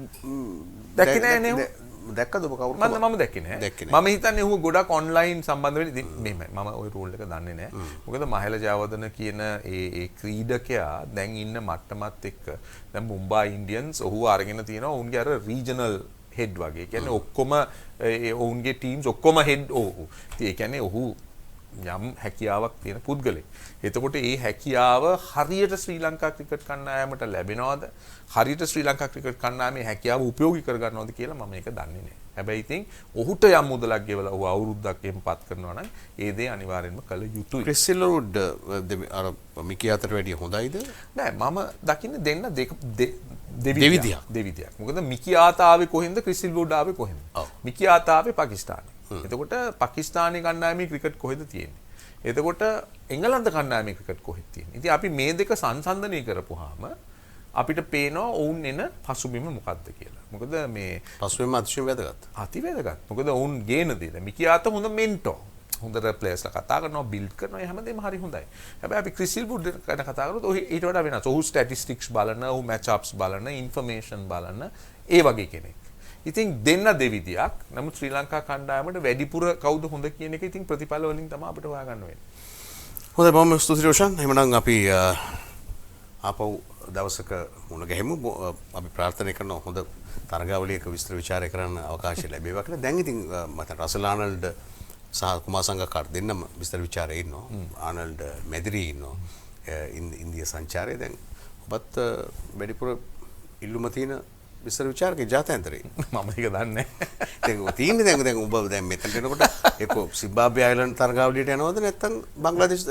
දැක්කේ නෑ නේ. දැක්කද ඔබ කවුරුත්? මම දැක්කේ නෑ. මම හිතන්නේ ඌ ගොඩක් ඔන්ලයින් සම්බන්ධ වෙන්නේ මෙහෙමයි. මම ওই රූල් එක දන්නේ නෑ. මොකද මහේල ජයවර්ධන කියන ඒ ක්‍රීඩකයා දැන් ඉන්න මට්ටමත් එක්ක දැන් මුම්බායි ඉන්ඩියන්ස් ඔහු අරගෙන තියෙනවා උන්ගේ අර රීජනල් හෙඩ් වගේ. ඒ කියන්නේ ඔක්කොම ඔවුන්ගේ ටීම්ස් ඔක්කොම හෙඩ් ඔහු. ඉතින් ඒ කියන්නේ ඔහු යම් හැකියාවක් තියෙන පුද්ගලෙක්. එතකොට ඒ හැකියාව හරියට ශ්‍රී ලංකා ක්‍රිකට් කණ්ඩායමට ලැබෙනවද? හරියට ශ්‍රී ලංකා ක්‍රිකට් කණ්ඩායමේ හැකියාව උපයෝගී කරගන්නවද කියලා මම ඒක දන්නේ නැහැ. හැබැයි ඉතින් ඔහුට යම් මුදලක් ගෙවලා ඔහු අවුරුද්දක් එහෙම පත් කරනවා නම් ඒ දේ අනිවාර්යෙන්ම කළ යුතුයි. ක්‍රිස් සිල්වර්වුඩ් අර මිකී අතට වැඩිය හොඳයිද? නෑ මම දකින්නේ දෙන්න දෙවිදියක්. මොකද මිකී ආතාවේ කොහෙන්ද ක්‍රිස් සිල්වර්වුඩ් ආවේ කොහෙන්ද? මිකී ආතාවේ පාකිස්තානේ. එතකොට පාකිස්තානයේ කණ්ඩායමේ ක්‍රිකට් කොහෙද තියෙන්නේ? එතකොට එංගලන්ත කණ්ඩායමේ ක්‍රිකට් කොහෙද තියෙන්නේ? ඉතින් අපි මේ දෙක සංසන්දනය කරපුවාම අපිට පේනවා ඔවුන් එන පසුබිම මොකක්ද කියලා. මොකද මේ පසුබිම අතිශය වැදගත්. අති වැදගත්. මොකද ඔවුන් ගේන දේ. මිකී ආත හොඳ මෙන්ටෝ. හොඳට ප්ලේයර්ස්ලා කතා කරනවා, බිල්ඩ් කරනවා, ඒ හැමදේම හරි හොඳයි. හැබැයි අපි ක්‍රිස් සිල්වර්වුඩ් ගැන කතා කරොත් ඔහු ඊට වඩා වෙනස්. ඔහු ස්ටැටිස්ටික්ස් බලන, ඔහු මැච් අප්ස් බලන, ඉන්ෆර්මේෂන් බලන ඒ වගේ කෙනෙක්. ඉතින් දෙන්න දෙවිදියක්. නමුත් ශ්‍රී ලංකා කණ්ඩායමට වැඩිපුර කවුද හොඳ කියන එක ඉතින් ප්‍රතිඵල වලින් තමයි අපිට හොයාගන්න වෙන්නේ. හොඳයි බොහොම ස්තුතියි රෝෂන්. එහෙනම් අපි ආපහු දවසක මුණ ගැහෙමු. අපි ප්‍රාර්ථනා කරනවා හොඳ තරගාවලියක විස්තර විචාරය කරන්න අවකාශය ලැබේවා කියලා. දැන් ඉතින් මට රසල් ආනල්ඩ් සහ කුමාර සංගකාර දෙන්නම විස්තර විචාරයේ ඉන්නවා. ආනල්ඩ් මැදිරි ඉන්නවා. ඉන්දිය සංචාරයේ දැන් ඔබත් වැඩිපුර ඉල්ලුම තියෙන විස්තර විචාරකේ ජාත්‍යන්තරේ මම ඒක දන්නේ නැහැ. දැන් තියෙන්නේ දැන් ඔබ දැන් මෙතනට එනකොට ඒක සිම්බාබ්වේ අයිලන්ඩ් තරගාවලියට යනවද නැත්නම් බංග්ලාදේශ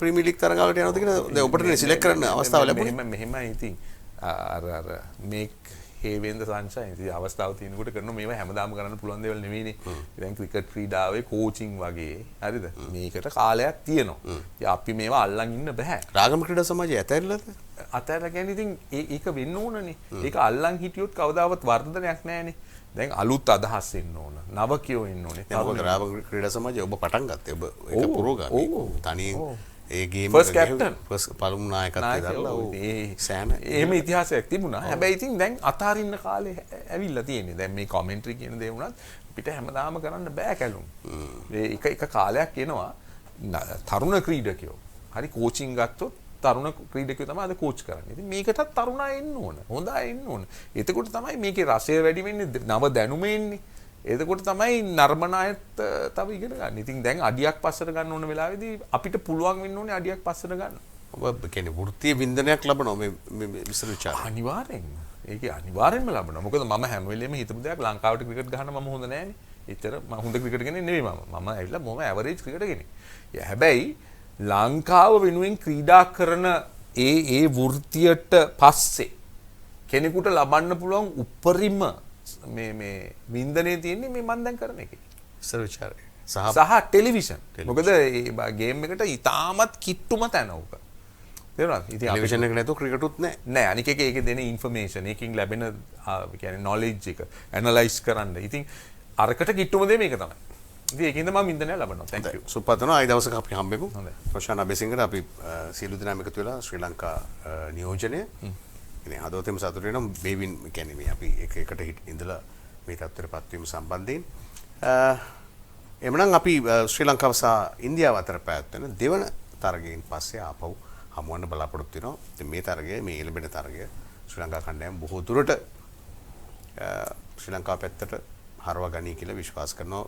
ප්‍රීමියර් ලීග් තරගාවලියට යනවද කියලා දැන් ඔබට සිලෙක්ට් කරන්න අවස්ථාව ලැබුණේ. මෙහෙමයි ඉතින් අර මේක් හේවෙන්ද සංශයන් ඉතින් අවස්ථාව තියෙනකොට කරන මේවා හැමදාම කරන්න පුළුවන් දේවල් නෙවෙයිනේ. දැන් ක්‍රිකට් ක්‍රීඩාවේ කෝචින් වගේ හරිද? මේකට කාලයක් තියෙනවා. ඉතින් අපි මේවා අල්ලන් ඉන්න බෑ. රාගම ක්‍රීඩා සමාජය ඇතැරිලාද? අතහැරලා කියන්නේ ඉතින් ඒක වෙන්න ඕනනේ. ඒක අල්ලන් හිටියොත් කවදාවත් වර්ධනයක් නැහැනේ. දැන් අලුත් අදහස් එන්න ඕන. නවකයෝ එන්න ඕනේ. මොකද රාගම ක්‍රීඩා සමාජය ඔබ පටන් ගත්තේ. ඔබ ඒක පුරෝගාමී. තනියෙන් ඒ ගේම් ෆස්ට් කැප්ටන් පළමු නායකත්වය දරලා ඒ සෑම එහෙම ඉතිහාසයක් තිබුණා. හැබැයි ඉතින් දැන් අතාරින්න කාලේ ඇවිල්ලා තියෙන්නේ. දැන් මේ කමෙන්ටරි කියන දේ වුණත් අපිට හැමදාම කරන්න බෑ කැලුම්. එක කාලයක් එනවා තරුණ ක්‍රීඩකයෝ. හරි කෝචින් ගත්තොත් තරුණ ක්‍රීඩකයෝ තමයි අද කෝච් කරන්නේ. ඉතින් මේකටත් තරුණ අය එන්න ඕන. හොඳ අය එන්න ඕන. එතකොට තමයි මේකේ රසය වැඩි වෙන්නේ, නව දැනුම එන්නේ. එතකොට තමයි නර්මන අයත් තව ඉගෙන ගන්න. ඉතින් දැන් අඩියක් පස්සට ගන්න ඕන වෙලාවේදී අපිට පුළුවන් වෙන්න ඕනේ අඩියක් පස්සට ගන්න. ඔබ කියන්නේ වෘත්තීය වින්දනයක් ලබනවා මේ විස්තර විචාර. අනිවාර්යෙන්ම. ඒක අනිවාර්යෙන්ම ලබනවා. මොකද මම හැම වෙලෙම හිතපු දෙයක් ලංකාවට ක්‍රිකට් ගහන්න මම හොඳ නෑනේ. එච්චර මම හොඳ ක්‍රිකට් කෙනෙක් නෙවෙයි මම. මම ඇවිල්ලා මොම ඇවරේජ් ක්‍රිකට් කෙනෙක්. හැබැයි ලංකාව වෙනුවෙන් ක්‍රීඩා කරන ඒ වෘත්තියට පස්සේ කෙනෙකුට ලබන්න පුළුවන් උපරිම මේ වින්දනයේ තියෙන්නේ මේ මම දැන් කරන එකේ. විස්තර විචාරය. සහ ටෙලිවිෂන්. මොකද මේ ගේම් එකට ඉතාමත් කිට්ටුම තැන උක. තේරුණාද? ඉතින් ටෙලිවිෂන් එක නැතුව ක්‍රිකටුත් නැහැ. නෑ අනික එක ඒකේ දෙන ඉන්ෆර්මේෂන් එකකින් ලැබෙන කියන්නේ නොලෙජ් එක ඇනලයිස් කරන්න. ඉතින් අරකට කිට්ටුම දේ මේක තමයි. ඉතින් ඒකින්ද මම වින්දනය ලබනවා. thank you. සුපතන ආයි දවසක අපි හම්බෙමු. රොෂාන් අබේසිංහට අපි සියලු දෙනාම එකතු වෙලා ශ්‍රී ලංකා නියෝජනය ඉතින් හදවතෙම සතුටු වෙනවා බේවින් කියන්නේ මේ අපි එකට ඉඳලා මේ තත්ත්වයට පත්වීම සම්බන්ධයෙන් එමනම් අපි ශ්‍රී ලංකාව සහ ඉන්දියාව අතර පැවැත්වෙන දෙවන තරගයෙන් පස්සේ ආපහු හමුවන්න බලාපොරොත්තු වෙනවා. ඉතින් මේ තරගය මේ එළඹෙන තරගය ශ්‍රී ලංකා කණ්ඩායම බොහෝ දුරට ශ්‍රී ලංකාව පැත්තට හරවා ගනී කියලා විශ්වාස කරනවා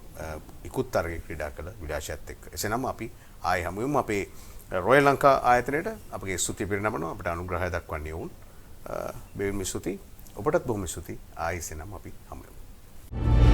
ඉක්ුත් තරගයක ක්‍රීඩා කළ විලාශයත් එක්ක. එසේනම් අපි ආයෙ හමු වෙමු අපේ රොයල් ලංකා ආයතනයට අපගේ ස්තුතිය පිරිනමනවා අපිට අනුග්‍රහය දක්වන්නේ වුන්. බෙහෙවින්ම ස්තුතියි. ඔබටත් බොහොම ස්තුතියි. ආයෙ එසේනම් අපි හමු වෙමු.